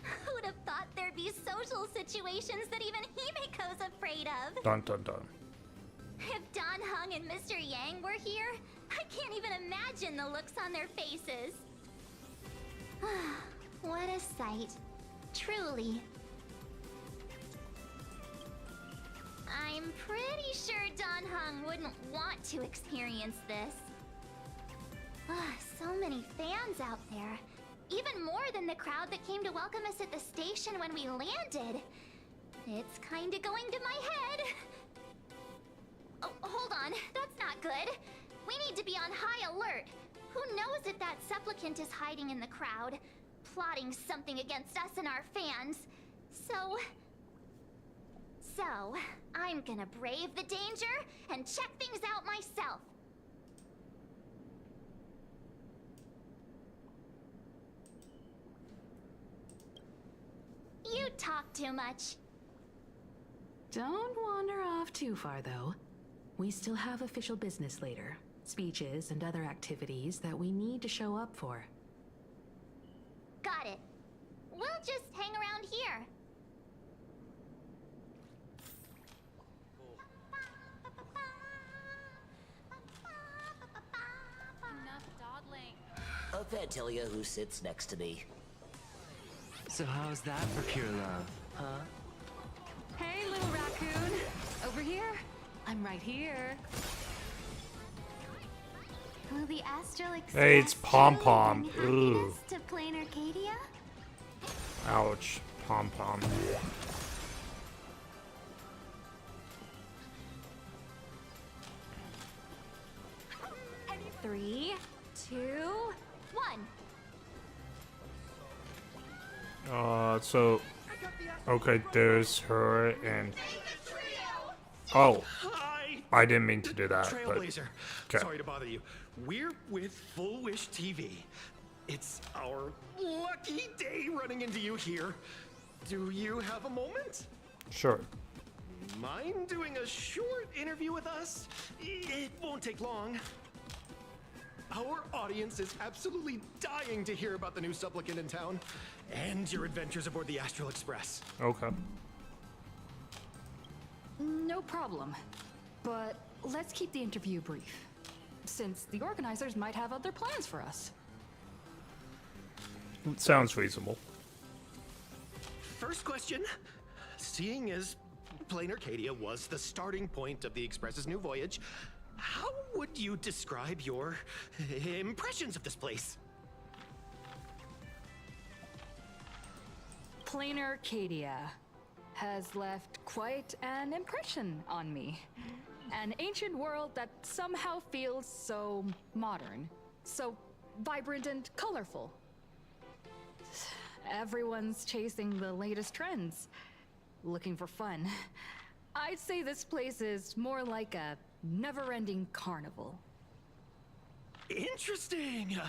Speaker 2: Who'd have thought there'd be social situations that even Himiko's afraid of?
Speaker 1: Dun dun dun.
Speaker 2: If Don Heng and Mr. Yang were here, I can't even imagine the looks on their faces. What a sight. Truly. I'm pretty sure Don Heng wouldn't want to experience this. So many fans out there. Even more than the crowd that came to welcome us at the station when we landed. It's kinda going to my head. Oh, hold on. That's not good. We need to be on high alert. Who knows if that supplicant is hiding in the crowd, plotting something against us and our fans. So, I'm gonna brave the danger and check things out myself. You talk too much.
Speaker 12: Don't wander off too far, though. We still have official business later. Speeches and other activities that we need to show up for.
Speaker 2: Got it. We'll just hang around here.
Speaker 3: Enough dawdling.
Speaker 13: I can't tell you who sits next to me.
Speaker 14: So how's that for pure love, huh?
Speaker 3: Hey, little raccoon. Over here? I'm right here.
Speaker 2: Will the Astral Express
Speaker 1: Hey, it's Pom
Speaker 2: truly
Speaker 1: Pom.
Speaker 2: bring
Speaker 1: Ooh.
Speaker 2: happiness to Plain Arcadia?
Speaker 1: Ouch. Pom Pom.
Speaker 2: 3, 2, 1.
Speaker 1: So, okay, there's her and... Oh, I didn't mean to do that, but...
Speaker 10: Trailblazer.
Speaker 1: Okay.
Speaker 10: Sorry to bother you. We're with Full Wish TV. It's our lucky day running into you here. Do you have a moment?
Speaker 1: Sure.
Speaker 10: Mind doing a short interview with us? It won't take long. Our audience is absolutely dying to hear about the new supplicant in town and your adventures aboard the Astral Express.
Speaker 1: Okay.
Speaker 4: No problem. But let's keep the interview brief, since the organizers might have other plans for us.
Speaker 1: Sounds reasonable.
Speaker 10: First question. Seeing as Plain Arcadia was the starting point of the Express's new voyage, how would you describe your impressions of this place?
Speaker 4: Plain Arcadia has left quite an impression on me. An ancient world that somehow feels so modern, so vibrant and colorful. Everyone's chasing the latest trends, looking for fun. I'd say this place is more like a never-ending carnival.
Speaker 10: Interesting.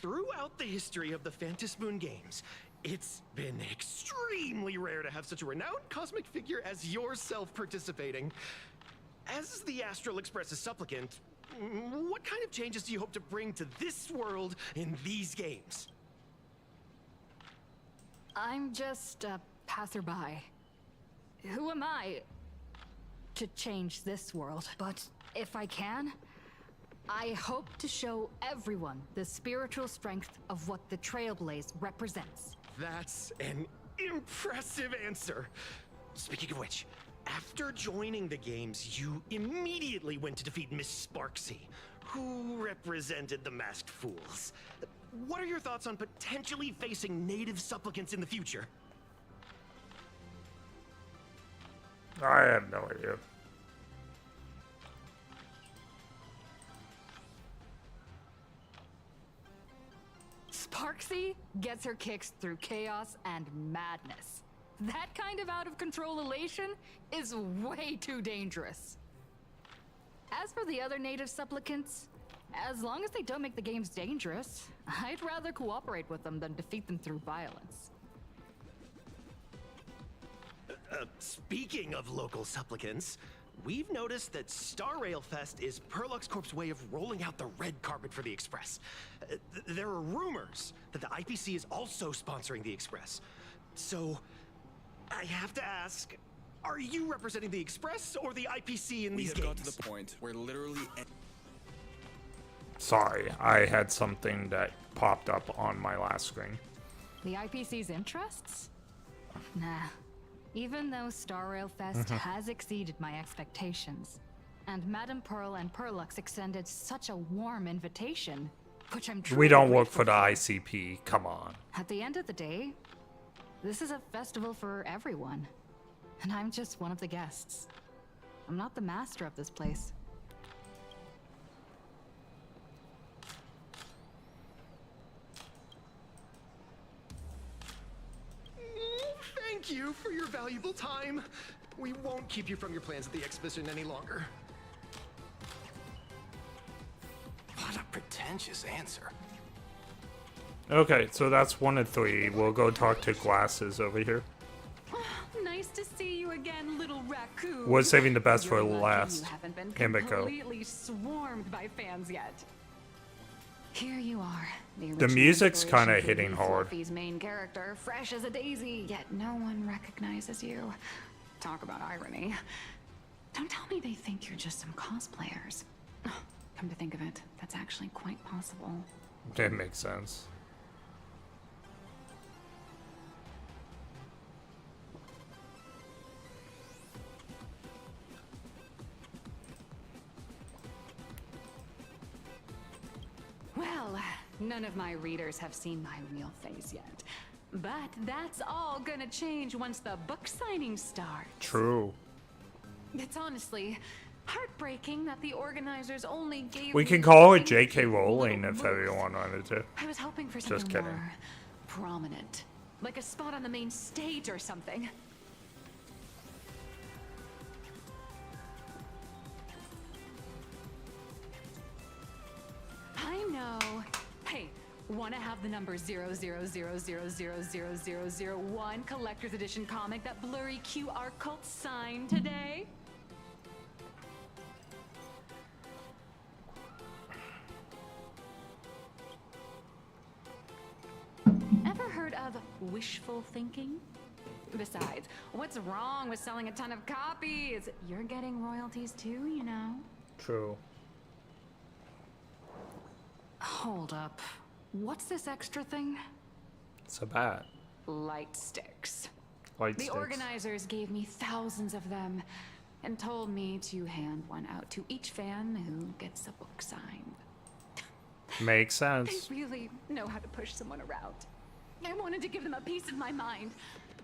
Speaker 10: Throughout the history of the Phantom Moon games, it's been extremely rare to have such a renowned cosmic figure as yourself participating. As the Astral Express's supplicant, what kind of changes do you hope to bring to this world in these games?
Speaker 4: I'm just a passerby. Who am I to change this world? But if I can, I hope to show everyone the spiritual strength of what the Trailblaze represents.
Speaker 10: That's an impressive answer. Speaking of which, after joining the games, you immediately went to defeat Miss Sparksy, who represented the Masked Fools. What are your thoughts on potentially facing native supplicants in the future?
Speaker 1: I have no idea.
Speaker 4: Sparksy gets her kicks through chaos and madness. That kind of out-of-control elation is way too dangerous. As for the other native supplicants, as long as they don't make the games dangerous, I'd rather cooperate with them than defeat them through violence.
Speaker 10: Speaking of local supplicants, we've noticed that Starrail Fest is Perlux Corp's way of rolling out the red carpet for the Express. There are rumors that the IPC is also sponsoring the Express. So, I have to ask, are you representing the Express or the IPC in these games?
Speaker 15: We have got to the point where literally...
Speaker 1: Sorry, I had something that popped up on my last screen.
Speaker 4: The IPC's interests? Nah. Even though Starrail Fest has exceeded my expectations, and Madame Pearl and Perlux extended such a warm invitation, which I'm truly
Speaker 1: We don't work
Speaker 4: grateful
Speaker 1: for the ICP, come on.
Speaker 4: At the end of the day, this is a festival for everyone, and I'm just one of the guests. I'm not the master of this place.
Speaker 10: Thank you for your valuable time. We won't keep you from your plans at the exhibition any longer.
Speaker 15: What a pretentious answer.
Speaker 1: Okay, so that's 1 of 3. We'll go talk to Glasses over here.
Speaker 3: Nice to see you again, little raccoon.
Speaker 1: We're saving the best for
Speaker 3: You're lucky
Speaker 1: last.
Speaker 3: You haven't been
Speaker 1: Himiko.
Speaker 3: completely swarmed by fans yet. Here you are.
Speaker 1: The music's
Speaker 3: kind
Speaker 1: kinda hitting hard.
Speaker 3: Fluffy's main character, fresh as a daisy, yet no one recognizes you. Talk about irony. Don't tell me they think you're just some cosplayers. Come to think of it, that's actually quite possible.
Speaker 1: That makes sense.
Speaker 3: Well, none of my readers have seen my real face yet. But that's all gonna change once the book signing starts.
Speaker 1: True.
Speaker 3: It's honestly heartbreaking that the organizers only gave
Speaker 1: We
Speaker 3: me
Speaker 1: can call it
Speaker 3: things
Speaker 1: J.K.
Speaker 3: with
Speaker 1: Rowling
Speaker 3: little
Speaker 1: if
Speaker 3: moves.
Speaker 1: everyone wanted to.
Speaker 3: I was hoping for something
Speaker 1: Just kidding.
Speaker 3: more prominent. Like a spot on the main stage or something. I know. Hey, wanna have the number 000000001 collector's edition comic that blurry QR cult signed today? Ever heard of wishful thinking? Besides, what's wrong with selling a ton of copies? You're getting royalties too, you know.
Speaker 1: True.
Speaker 4: Hold up. What's this extra thing?
Speaker 1: It's a bat.
Speaker 3: Light sticks.
Speaker 1: Light
Speaker 3: The
Speaker 1: sticks.
Speaker 3: organizers gave me thousands of them and told me to hand one out to each fan who gets a book signed.
Speaker 1: Makes sense.
Speaker 3: They really know how to push someone around. I wanted to give them a piece of my mind.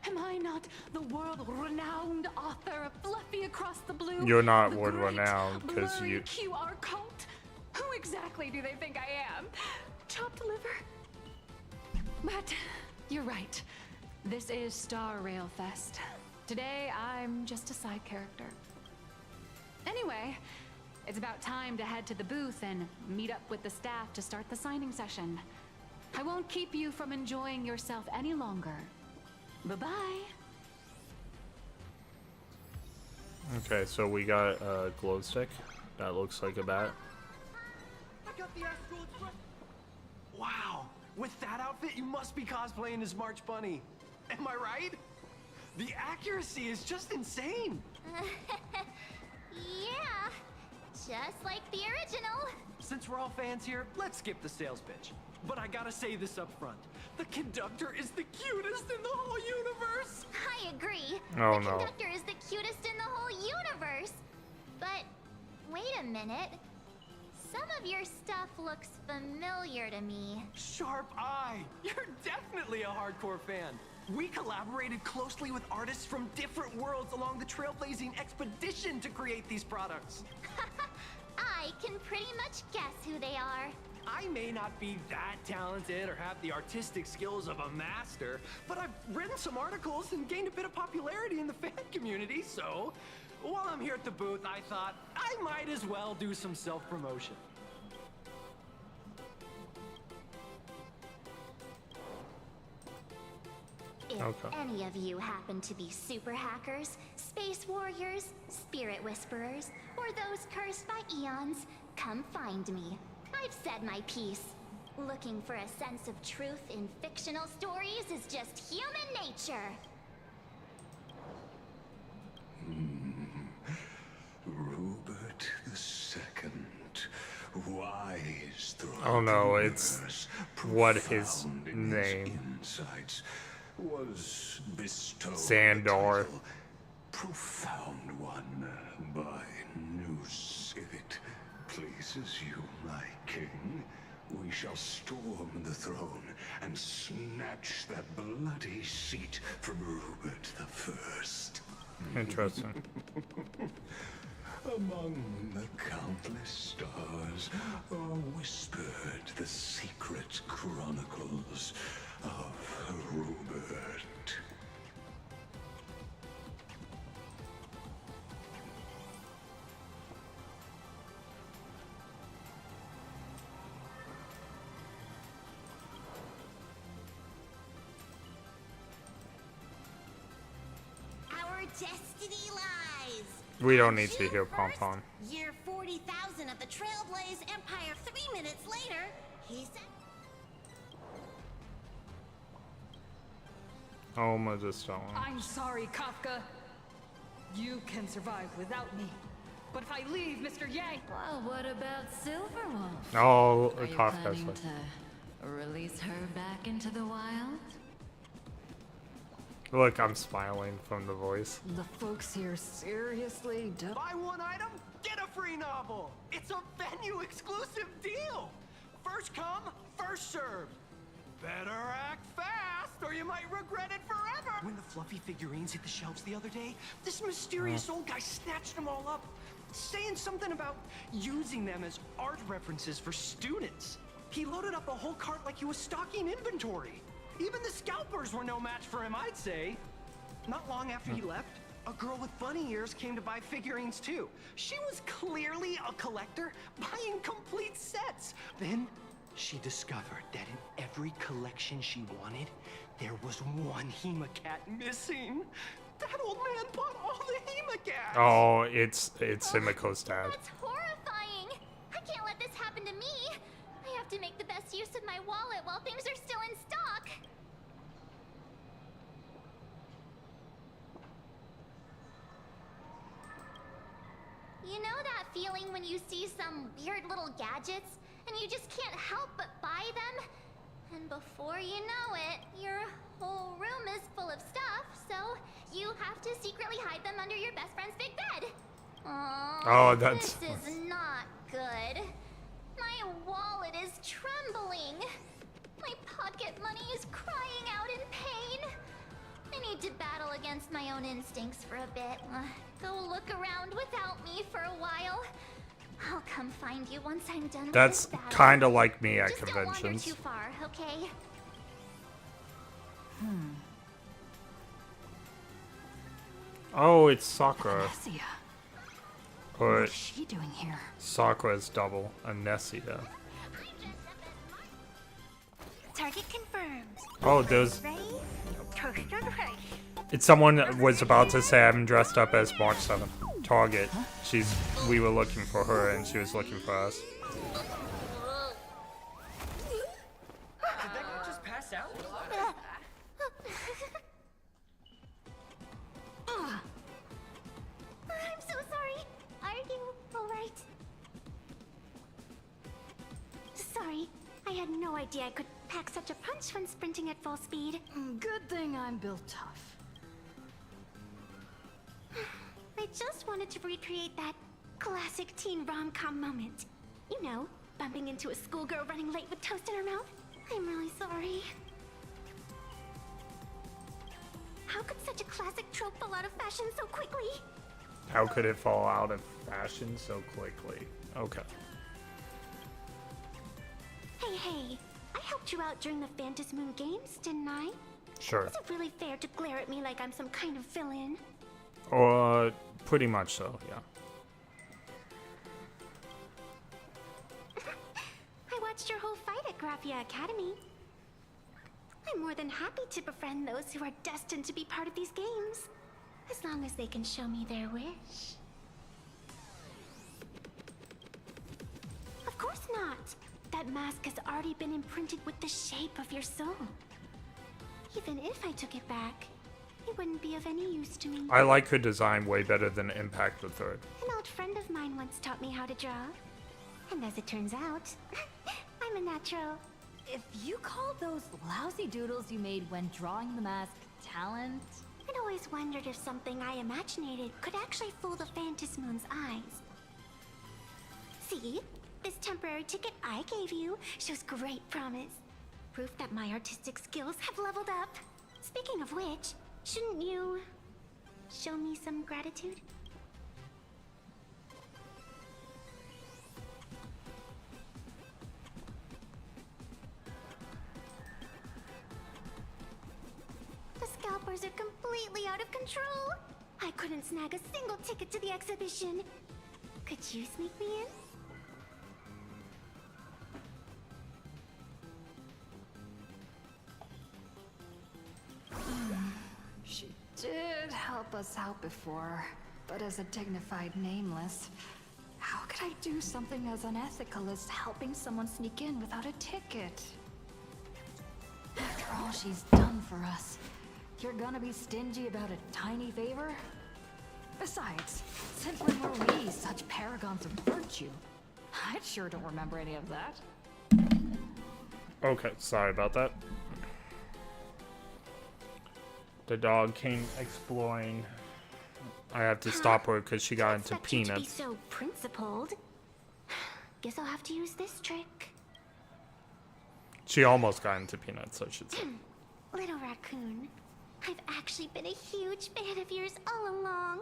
Speaker 3: Am I not the world-renowned author of Fluffy Across the Blue?
Speaker 1: You're not
Speaker 3: The
Speaker 1: world-renowned
Speaker 3: great
Speaker 1: 'cause
Speaker 3: blurry
Speaker 1: you-
Speaker 3: QR cult? Who exactly do they think I am? Chopped liver? But you're right. This is Starrail Fest. Today, I'm just a side character. Anyway, it's about time to head to the booth and meet up with the staff to start the signing session. I won't keep you from enjoying yourself any longer. Bye-bye.
Speaker 1: Okay, so we got a glow stick. That looks like a bat.
Speaker 10: I got the Astral Express. Wow, with that outfit, you must be cosplaying as March Bunny. Am I right? The accuracy is just insane.
Speaker 2: Yeah, just like the original.
Speaker 10: Since we're all fans here, let's skip the sales pitch. But I gotta say this up front. The conductor is the cutest in the whole universe.
Speaker 2: I agree.
Speaker 1: Oh,
Speaker 2: the
Speaker 1: no.
Speaker 2: conductor is the cutest in the whole universe. But wait a minute. Some of your stuff looks familiar to me.
Speaker 10: Sharp eye. You're definitely a hardcore fan. We collaborated closely with artists from different worlds along the Trailblazing expedition to create these products.
Speaker 2: I can pretty much guess who they are.
Speaker 10: I may not be that talented or have the artistic skills of a master, but I've written some articles and gained a bit of popularity in the fan community, so while I'm here at the booth, I thought I might as well do some self-promotion.
Speaker 2: If any of you happen to be super hackers, space warriors, spirit whisperers, or those cursed by eons, come find me. I've said my piece. Looking for a sense of truth in fictional stories is just human nature.
Speaker 9: Rupert the Second, wise throughout
Speaker 1: Oh no,
Speaker 9: the
Speaker 1: it's
Speaker 9: universe,
Speaker 1: what his
Speaker 9: profound in
Speaker 1: name.
Speaker 9: his insights, was bestowed
Speaker 1: Xandar.
Speaker 9: the title Profound One by Noose. If it pleases you, my king, we shall storm the throne and snatch that bloody seat from Rupert the First.
Speaker 1: Interesting.
Speaker 9: Among the countless stars are whispered the secret chronicles of Rupert.
Speaker 2: Our destiny lies.
Speaker 1: We don't need to hear Pom Pom.
Speaker 2: Year 40,000 of the Trailblaze Empire. 3 minutes later, he said.
Speaker 1: Oh, my stone.
Speaker 4: I'm sorry, Kafka. You can survive without me. But if I leave, Mr. Yang...
Speaker 12: Well, what about Silverwolf?
Speaker 1: Oh,
Speaker 12: Are you
Speaker 1: Kafka's
Speaker 12: planning
Speaker 1: like.
Speaker 12: to release her back into the wild?
Speaker 1: Look, I'm smiling from the voice.
Speaker 4: The folks here seriously don't...
Speaker 10: Buy one item, get a free novel. It's a venue exclusive deal. First come, first served. Better act fast or you might regret it forever. When the fluffy figurines hit the shelves the other day, this mysterious old guy snatched them all up, saying something about using them as art references for students. He loaded up a whole cart like he was stocking inventory. Even the scalpers were no match for him, I'd say. Not long after he left, a girl with bunny ears came to buy figurines too. She was clearly a collector, buying complete sets. Then she discovered that in every collection she wanted, there was one Hemacat missing. That old man bought all the Hemacats.
Speaker 1: Oh, it's Himiko's dad.
Speaker 2: That's horrifying. I can't let this happen to me. I have to make the best use of my wallet while things are still in stock. You know that feeling when you see some weird little gadgets and you just can't help but buy them? And before you know it, your whole room is full of stuff, so you have to secretly hide them under your best friend's big bed.
Speaker 1: Oh, that's...
Speaker 2: This is not good. My wallet is trembling. My pocket money is crying out in pain. I need to battle against my own instincts for a bit. Go look around without me for a while. I'll come find you once I'm done with
Speaker 1: That's
Speaker 2: this battle.
Speaker 1: kind of like me at
Speaker 2: Just don't wander
Speaker 1: conventions.
Speaker 2: too far, okay?
Speaker 1: Oh, it's Sakura.
Speaker 4: Nessia.
Speaker 1: But
Speaker 4: What's she doing here?
Speaker 1: Sakura's double, Anesia.
Speaker 2: Target confirmed.
Speaker 1: Oh, those.
Speaker 2: Ready? Target ready.
Speaker 1: It's someone was about to say I'm dressed up as Mark 7. Target. We were looking for her and she was looking for us.
Speaker 8: Did that guy just pass out?
Speaker 2: I'm so sorry. Are you alright? Sorry, I had no idea I could pack such a punch when sprinting at full speed.
Speaker 4: Good thing I'm built tough.
Speaker 2: I just wanted to recreate that classic teen rom-com moment. You know, bumping into a schoolgirl running late with toast in her mouth. I'm really sorry. How could such a classic trope fall out of fashion so quickly?
Speaker 1: How could it fall out of fashion so quickly? Okay.
Speaker 2: Hey, I helped you out during the Phantom Moon Games, didn't I?
Speaker 1: Sure.
Speaker 2: Is it really fair to glare at me like I'm some kind of villain?
Speaker 1: Pretty much so, yeah.
Speaker 2: I watched your whole fight at Graphia Academy. I'm more than happy to befriend those who are destined to be part of these games, as long as they can show me their wish. Of course not. That mask has already been imprinted with the shape of your soul. Even if I took it back, it wouldn't be of any use to me.
Speaker 1: I like her design way better than Impact the Third.
Speaker 2: An old friend of mine once taught me how to draw. And as it turns out, I'm a natural.
Speaker 4: If you call those lousy doodles you made when drawing the mask talent...
Speaker 2: I'd always wondered if something I imaginated could actually fool the Phantom Moon's eyes. See? This temporary ticket I gave you shows great promise. Proof that my artistic skills have leveled up. Speaking of which, shouldn't you show me some gratitude? The scalpers are completely out of control. I couldn't snag a single ticket to the exhibition. Could you sneak me in?
Speaker 4: She did help us out before, but as a dignified nameless, how could I do something as unethical as helping someone sneak in without a ticket? After all she's done for us, you're gonna be stingy about a tiny favor? Besides, since when were we such paragons of virtue? I sure don't remember any of that.
Speaker 1: Okay, sorry about that. The dog came exploring. I have to stop her because she got into
Speaker 2: Expect you to be
Speaker 1: peanuts.
Speaker 2: so principled. Guess I'll have to use this trick.
Speaker 1: She almost got into peanuts, I should say.
Speaker 2: Little raccoon, I've actually been a huge fan of yours all along.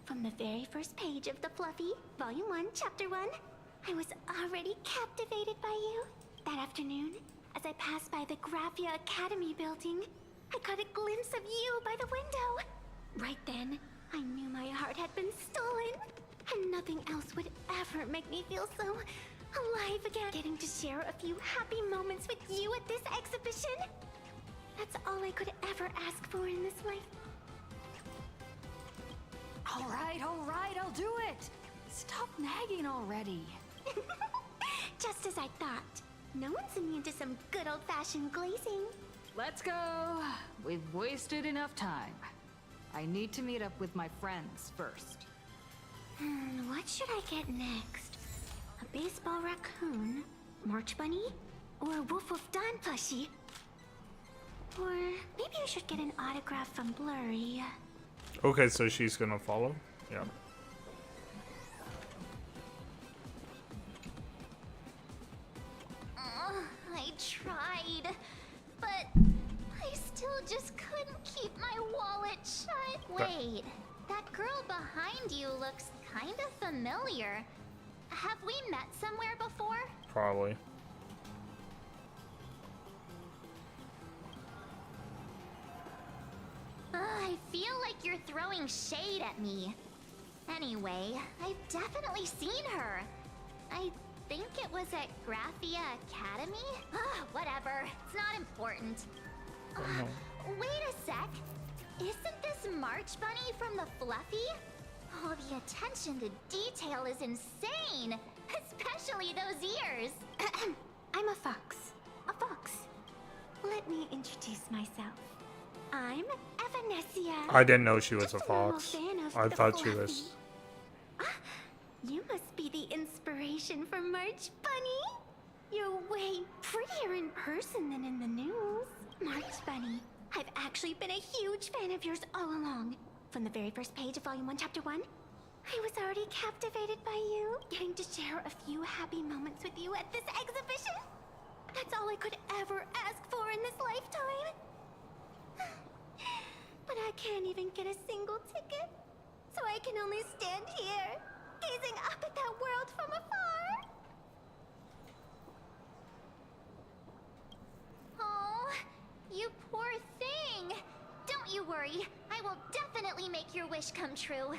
Speaker 2: From the very first page of the Fluffy, Volume 1, Chapter 1, I was already captivated by you. That afternoon, as I passed by the Graphia Academy building, I caught a glimpse of you by the window. Right then, I knew my heart had been stolen, and nothing else would ever make me feel so alive again. Getting to share a few happy moments with you at this exhibition, that's all I could ever ask for in this life.
Speaker 4: All right, I'll do it. Stop nagging already.
Speaker 2: Just as I thought. No one's immune to some good old-fashioned glazing.
Speaker 4: Let's go. We've wasted enough time. I need to meet up with my friends first.
Speaker 2: What should I get next? A baseball raccoon? March bunny? Or Wolf of Dawn plushie? Or maybe I should get an autograph from Blurry.
Speaker 1: Okay, so she's gonna follow? Yeah.
Speaker 2: I tried, but I still just couldn't keep my wallet shut. Wait, that girl behind you looks kind of familiar. Have we met somewhere before?
Speaker 1: Probably.
Speaker 2: I feel like you're throwing shade at me. Anyway, I've definitely seen her. I think it was at Graphia Academy? Whatever. It's not important. Wait a sec. Isn't this March Bunny from the Fluffy? Oh, the attention to detail is insane. Especially those ears.
Speaker 16: I'm a fox. A fox. Let me introduce myself. I'm Evanessia.
Speaker 1: I didn't know she was a
Speaker 16: Just normal
Speaker 1: fox.
Speaker 16: fan of
Speaker 1: I
Speaker 16: the
Speaker 1: thought she
Speaker 16: Fluffy.
Speaker 1: was.
Speaker 16: You must be the inspiration for March Bunny. You're way prettier in person than in the news. March Bunny, I've actually been a huge fan of yours all along. From the very first page of Volume 1, Chapter 1, I was already captivated by you. Getting to share a few happy moments with you at this exhibition. That's all I could ever ask for in this lifetime. But I can't even get a single ticket. So I can only stand here, gazing up at that world from afar.
Speaker 2: Oh, you poor thing. Don't you worry. I will definitely make your wish come true.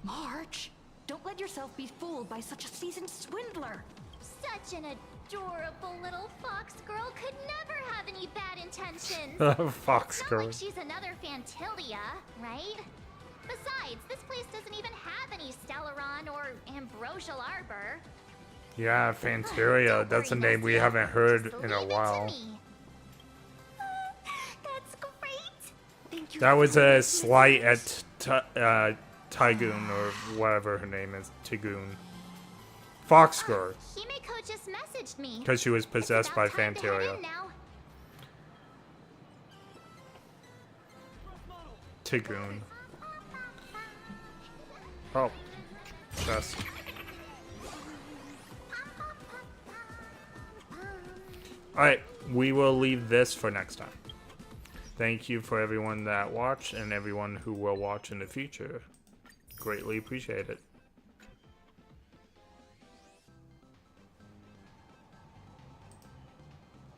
Speaker 4: March, don't let yourself be fooled by such a seasoned swindler.
Speaker 2: Such an adorable little fox girl could never have any bad intentions.
Speaker 1: Fox
Speaker 2: It's
Speaker 1: girl.
Speaker 2: not like she's another Fantilia, right? Besides, this place doesn't even have any Stellaron or Ambrosial Arbor.
Speaker 1: Yeah, Fanteria. That's a name we haven't heard in a while.
Speaker 16: That's great. Thank you.
Speaker 1: That was a slight at Tygoon or whatever her name is. Tygoon. Fox girl.
Speaker 2: Himeko just messaged me.
Speaker 1: Because she was possessed by
Speaker 2: It's about time to head
Speaker 1: Fanteria.
Speaker 2: in now.
Speaker 1: Tygoon. Oh. Chest. Alright, we will leave this for next time. Thank you for everyone that watched and everyone who will watch in the future. Greatly appreciate it.